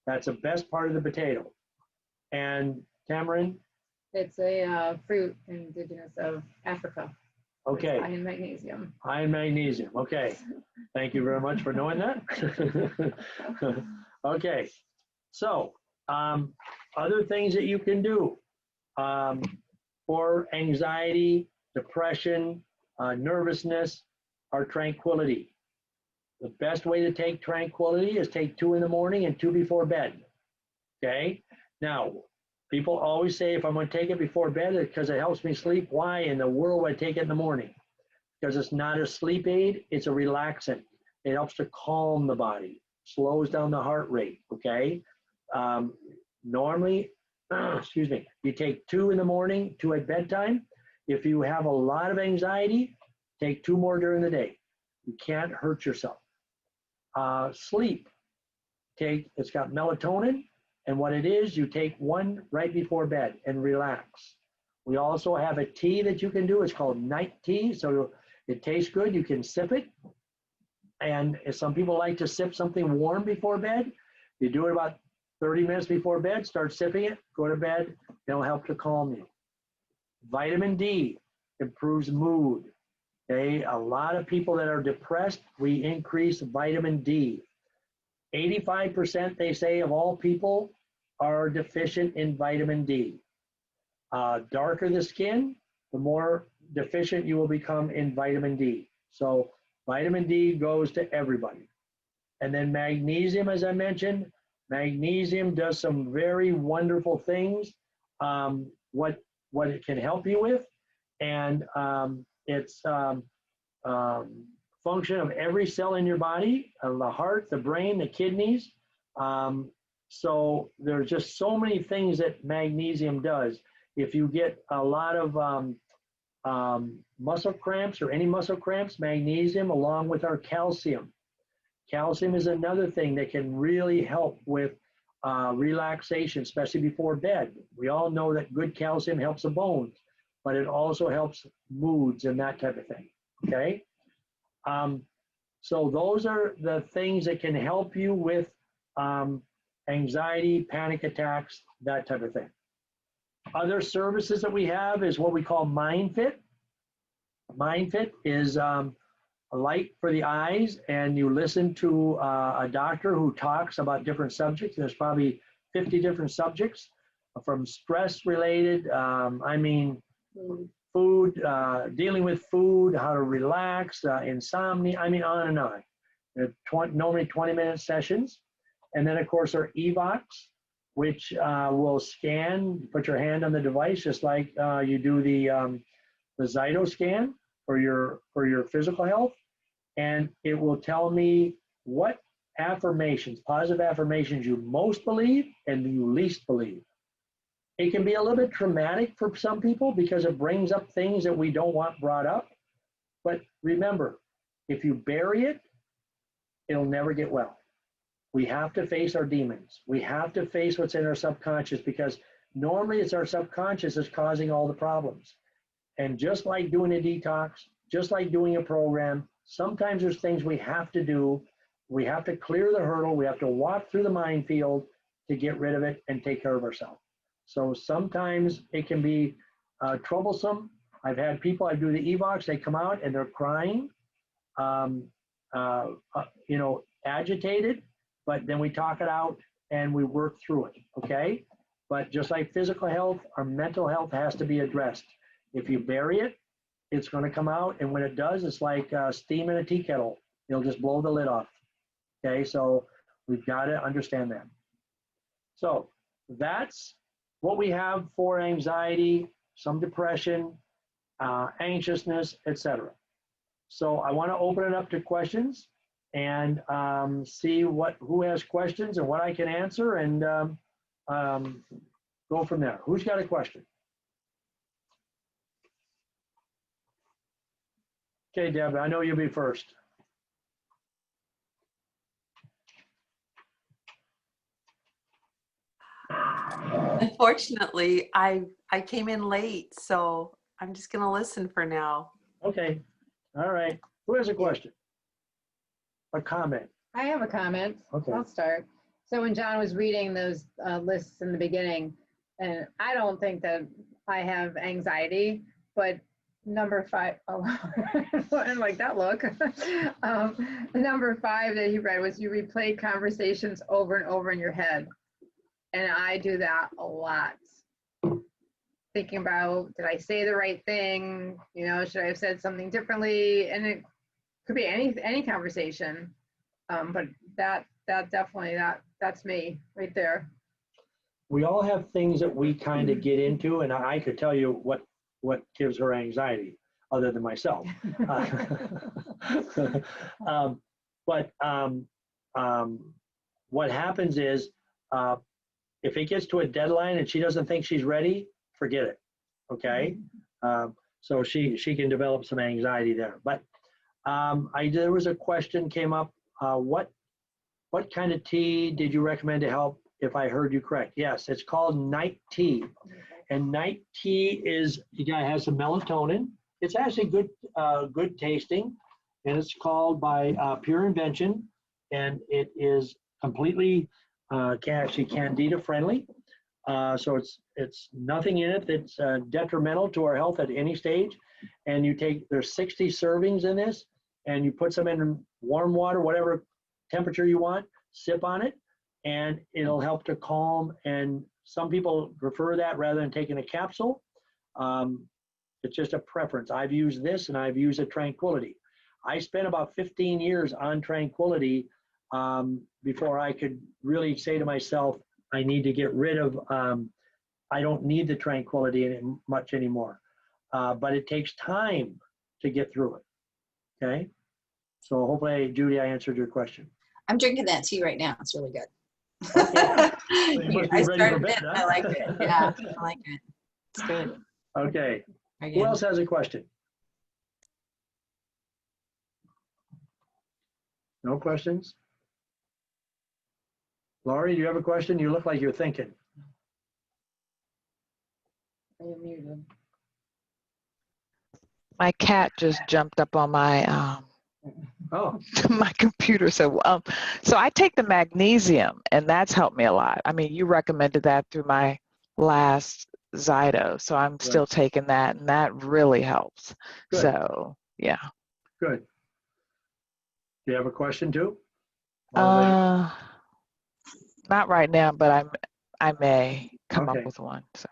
That's the best part of the potato. And tamarind? It's a fruit indigenous of Africa. Okay. It's high in magnesium. High in magnesium, okay. Thank you very much for knowing that. Okay, so other things that you can do for anxiety, depression, nervousness, are tranquility. The best way to take tranquility is take 2 in the morning and 2 before bed. Okay? Now, people always say if I'm going to take it before bed, it's because it helps me sleep. Why in the world would I take it in the morning? Because it's not a sleep aid, it's a relaxant. It helps to calm the body, slows down the heart rate. Okay? Normally, excuse me, you take 2 in the morning, 2 at bedtime. If you have a lot of anxiety, take 2 more during the day. You can't hurt yourself. Sleep. It's got melatonin, and what it is, you take 1 right before bed and relax. We also have a tea that you can do. It's called night tea, so it tastes good. You can sip it, and if some people like to sip something warm before bed. You do it about 30 minutes before bed, start sipping it, go to bed, it'll help to calm you. Vitamin D improves mood. Okay, a lot of people that are depressed, we increase vitamin D. 85%, they say, of all people are deficient in vitamin D. Darker the skin, the more deficient you will become in vitamin D. So vitamin D goes to everybody. And then magnesium, as I mentioned, magnesium does some very wonderful things. What it can help you with, and it's function of every cell in your body, the heart, the brain, the kidneys. So there's just so many things that magnesium does. If you get a lot of muscle cramps or any muscle cramps, magnesium along with our calcium. Calcium is another thing that can really help with relaxation, especially before bed. We all know that good calcium helps the bones, but it also helps moods and that type of thing, okay? So those are the things that can help you with anxiety, panic attacks, that type of thing. Other services that we have is what we call MindFit. MindFit is a light for the eyes, and you listen to a doctor who talks about different subjects. There's probably 50 different subjects from stress related, food, dealing with food, how to relax, insomnia, on and on. They're normally 20-minute sessions. And then, of course, our eVox, which will scan, put your hand on the device, just like you do the Zyto scan for your physical health. And it will tell me what affirmations, positive affirmations you most believe and you least believe. It can be a little bit traumatic for some people because it brings up things that we don't want brought up. But remember, if you bury it, it'll never get well. We have to face our demons. We have to face what's in our subconscious, because normally it's our subconscious that's causing all the problems. And just like doing a detox, just like doing a program, sometimes there's things we have to do. We have to clear the hurdle. We have to walk through the minefield to get rid of it and take care of ourselves. So sometimes it can be troublesome. I've had people, I do the eVox, they come out and they're crying, agitated, but then we talk it out and we work through it, okay? But just like physical health, our mental health has to be addressed. If you bury it, it's going to come out, and when it does, it's like steam in a tea kettle. It'll just blow the lid off, okay? So we've got to understand that. So that's what we have for anxiety, some depression, anxiousness, etc. So I want to open it up to questions and see who has questions and what I can answer, and go from there. Who's got a question? Okay, Deb, I know you'll be first. Unfortunately, I came in late, so I'm just going to listen for now. Okay. All right. Who has a question? A comment? I have a comment. Okay. I'll start. So when John was reading those lists in the beginning, and I don't think that I have anxiety, but number 5, and like that look. Number 5 that he read was you replay conversations over and over in your head. And I do that a lot. Thinking about, did I say the right thing? Should I have said something differently? And it could be any conversation. But that definitely, that's me right there. We all have things that we kind of get into, and I could tell you what gives her anxiety other than myself. What happens is, if it gets to a deadline and she doesn't think she's ready, forget it, okay? So she can develop some anxiety there. But there was a question came up, what kind of tea did you recommend to help, if I heard you correct? Yes, it's called night tea. And night tea has some melatonin. It's actually good tasting, and it's called by Pure Invention, and it is completely candida friendly. So it's nothing in it that's detrimental to our health at any stage. And there's 60 servings in this, and you put some in warm water, whatever temperature you want, sip on it, and it'll help to calm. And some people prefer that rather than taking a capsule. It's just a preference. I've used this, and I've used a Tranquility. I spent about 15 years on Tranquility before I could really say to myself, I need to get rid of, I don't need the Tranquility much anymore. But it takes time to get through it, okay? So hopefully, Judy, I answered your question. I'm drinking that tea right now. It's really good. Okay. So you must be I ready started for bed, it. huh? I like it. Yeah, I like it. It's good. Okay. Very Who good. else has a question? No questions? Laurie, do you have a question? You look like you're thinking. You're muted. My cat just jumped up on my Oh, my computer. So I take the magnesium, and that's helped me a lot. I mean, you recommended that through my last Zyto. So I'm Good. still taking that, and that really helps. Good. So yeah. Good. Do you have a question too? While Not right now, but I may come up Okay. with one. So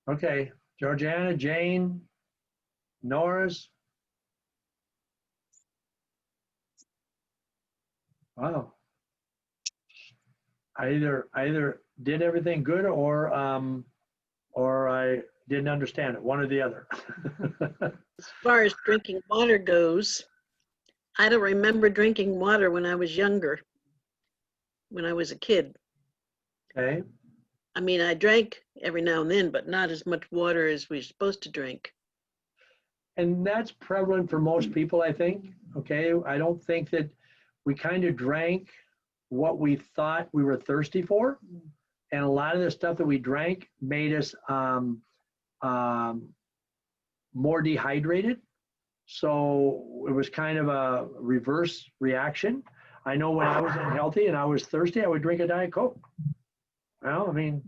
Okay, Georgiana, Jane, Norris. Wow. I either did everything good or I didn't understand it, one or the other. As far as drinking water goes, I don't remember drinking water when I was younger, when I was a kid. Okay. I mean, I drank every now and then, but not as much water as we're supposed to drink. And that's prevalent for most people, I think. Okay. I don't think that we kind of drank what we thought we were thirsty for. And a lot of the stuff that we drank made us more dehydrated. So it was kind of a reverse reaction. I know when I was unhealthy and I was thirsty, I would drink a Diet Coke. Well, I mean,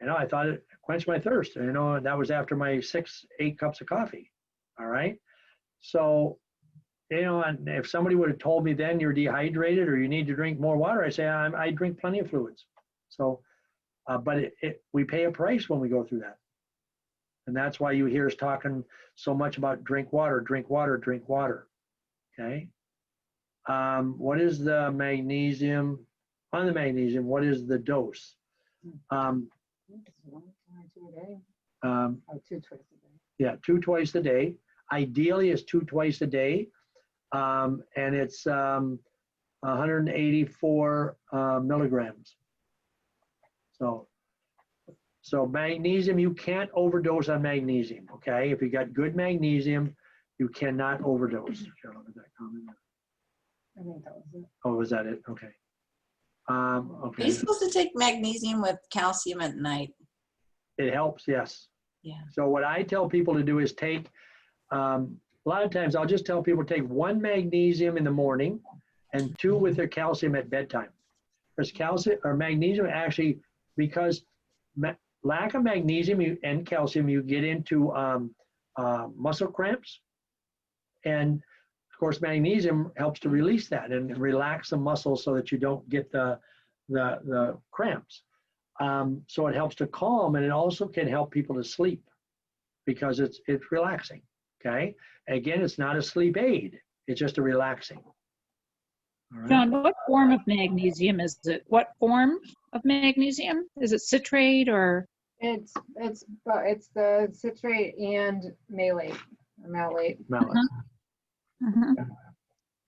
I thought it quenched my thirst. And that was after my 6-8 cups of coffee. All right. So, and if somebody would have told me then you're dehydrated or you need to drink more water, I say I drink plenty of fluids. So, but we pay a price when we go through that. And that's why you hear us talking so much about drink water, drink water, drink water. Okay. What is the magnesium? On the magnesium, what is the dose? One or two a day. Oh, 2 twice a day. Yeah, 2 twice a day. Ideally, it's 2 twice a day, and it's 184 milligrams. So magnesium, you can't overdose on magnesium. Okay, if you got good magnesium, you cannot overdose. Cheryl, did that comment? I think that was it. Oh, was that it? Okay. Are Okay. you supposed to take magnesium with calcium at night? It helps, yes. Yeah. So what I tell people to do is take, a lot of times I'll just tell people to take 1 magnesium in the morning and 2 with their calcium at bedtime. Because calcium or magnesium actually, because lack of magnesium and calcium, you get into muscle cramps. And of course, magnesium helps to release that and relax the muscles so that you don't get the cramps. So it helps to calm, and it also can help people to sleep because it's relaxing. Okay. Again, it's not a sleep aid; it's just a relaxing. All right. John, what form of magnesium is it? What form of magnesium? Is it citrate or? It's the citrate and malate. Malate. Malate.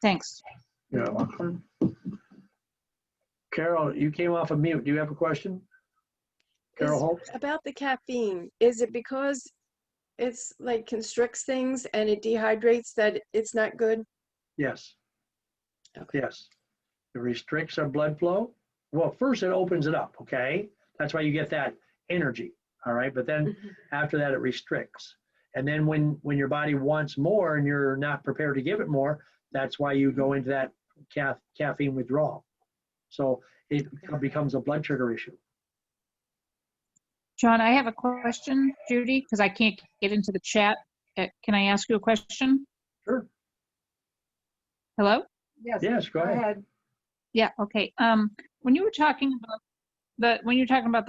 Thanks. You're welcome. Carol, you came off of mute. Do you have a question? Carol Holt? About the caffeine, is it because it's like constricts things and it dehydrates that it's not good? Yes. Okay. Yes. It restricts our blood flow. Well, first it opens it up, okay? That's why you get that energy, all right? But then after that, it restricts. And then when your body wants more and you're not prepared to give it more, that's why you go into that caffeine withdrawal. So it becomes a blood sugar issue. John, I have a question, Judy, because I can't get into the chat. Can I ask you a question? Sure. Hello? Yes, go ahead. Yeah, okay. When you were talking about the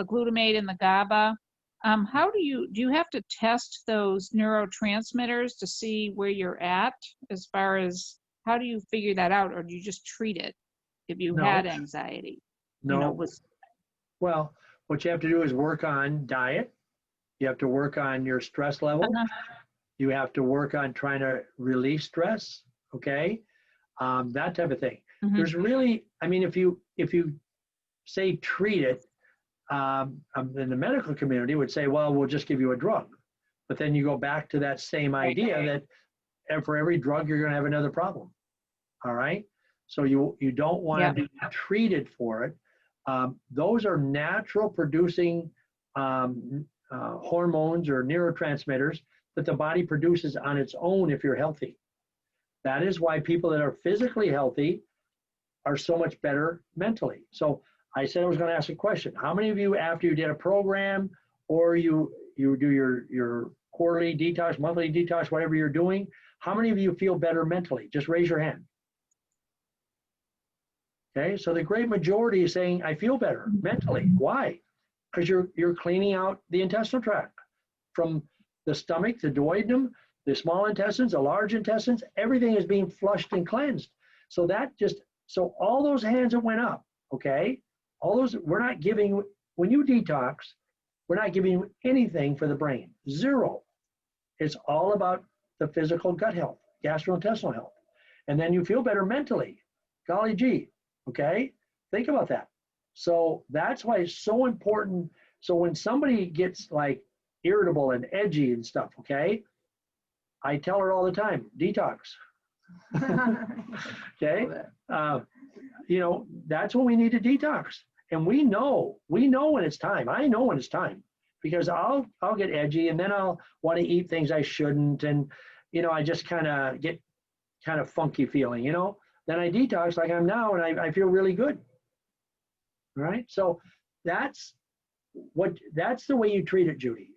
glutamate and the GABA, how do you have to test those neurotransmitters to see where you're at as far as how do you figure that out, or do you just treat it if you had anxiety? No. You know, Well, what you have to do is work on diet. You have to work on your stress level. You have to work on trying to release stress. Okay. That type of thing. There's really, I mean, if you say treat it, in the medical community would say, well, we'll just give you a drug. But then you go back to that same idea that for every drug, you're going to have another problem. All right. So you don't want to be treated for it. Those are natural producing hormones or neurotransmitters that the body produces on its own if you're healthy. That is why people that are physically healthy are so much better mentally. So I said I was going to ask a question. How many of you, after you did a program or you you do your quarterly detox, monthly detox, whatever you're doing, how many of you feel better mentally? Just raise your hand. Okay, so the great majority is saying, I feel better mentally. Why? Because you're cleaning out the intestinal tract from the stomach, the duodenum, the small intestines, the large intestines, everything is being flushed and cleansed. So so all those hands that went up, okay, all those, we're not giving, when you detox, we're not giving anything for the brain, zero. It's all about the physical gut health, gastrointestinal health. And then you feel better mentally. Golly gee, okay? Think about that. So that's why it's so important. So when somebody gets like irritable and edgy and stuff, okay, I tell her all the time, detox. Okay, you know, that's when we need to detox. And we know when it's time. I know when it's time, because I'll get edgy, and then I'll want to eat things I shouldn't, and you know, I just kind of get kind of funky feeling, you know. Then I detox like I'm now, and I feel really good. All right, so that's the way you treat it, Judy.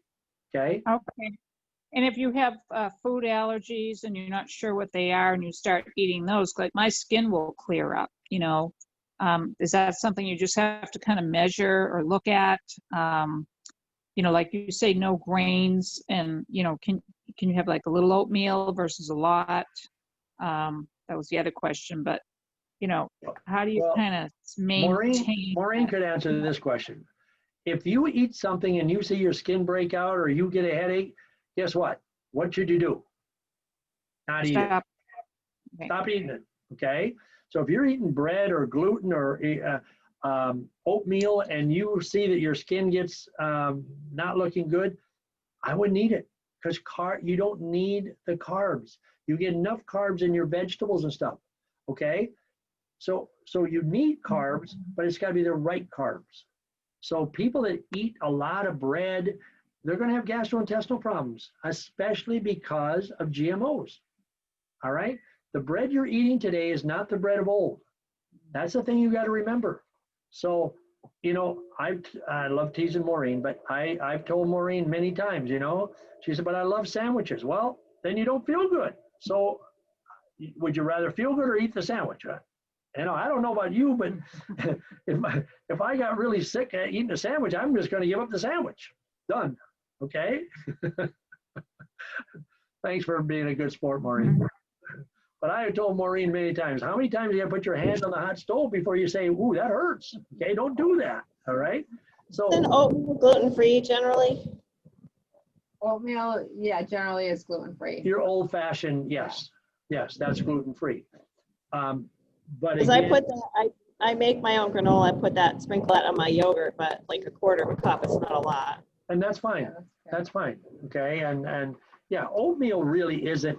Okay. Okay. And if you have food allergies and you're not sure what they are and you start eating those, like my skin will clear up, you know. Is that something you just have to kind of measure or look at? You know, like you say, no grains, and, you know, can you have like a little oatmeal versus a lot? That was the other question, but, you know, how do you kind of maintain? Maureen could answer this question. If you eat something and you see your skin break out or you get a headache, guess what? What should you do? Not eat it. Okay. Stop eating it, okay? So if you're eating bread or gluten or oatmeal and you see that your skin gets not looking good, I wouldn't eat it, because you don't need the carbs. You get enough carbs in your vegetables and stuff, okay? So you need carbs, but it's got to be the right carbs. So people that eat a lot of bread, they're going to have gastrointestinal problems, especially because of GMOs. All right? The bread you're eating today is not the bread of old. That's the thing you got to remember. So, you know, I love teasing Maureen, but I've told Maureen many times, you know, she said, but I love sandwiches. Well, then you don't feel good. So would you rather feel good or eat the sandwich? You know, I don't know about you, but if I got really sick at eating a sandwich, I'm just going to give up the sandwich. Done. Okay? Thanks for being a good sport, Maureen. But I have told Maureen many times, how many times do you have to put your hand on the hot stove before you say, ooh, that hurts? Okay, don't do that. All right? So Isn't oatmeal gluten-free generally? Oatmeal, yeah, generally is gluten-free. your old fashioned, yes. Yes, that's gluten-free. But Because again, I make my own granola, I sprinkle that on my yogurt, but like a quarter of a cup, it's not a lot. and that's fine. That's fine. Okay. And yeah, oatmeal really isn't,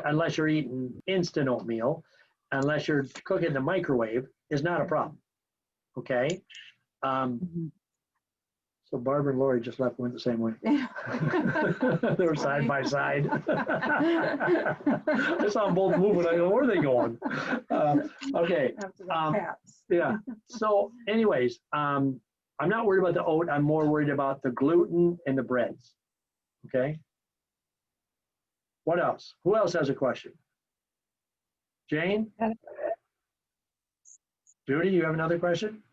unless you're eating instant oatmeal, unless you're cooking in the microwave, is not a problem. Okay. So Barbara and Lori just left, went the same way. They were side by side. I saw them both moving. I go, where are they going? Okay. Yeah. So anyways, I'm not worried about the oat. I'm more worried about the gluten and the breads. Okay. What else? Who else has a question? Jane? Judy, you have another question?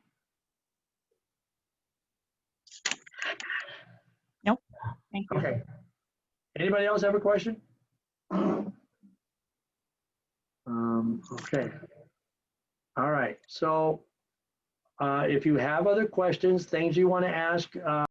Nope. Thank you. Okay. Anybody else have a question? Okay. All right. So if you have other questions, things you want to ask,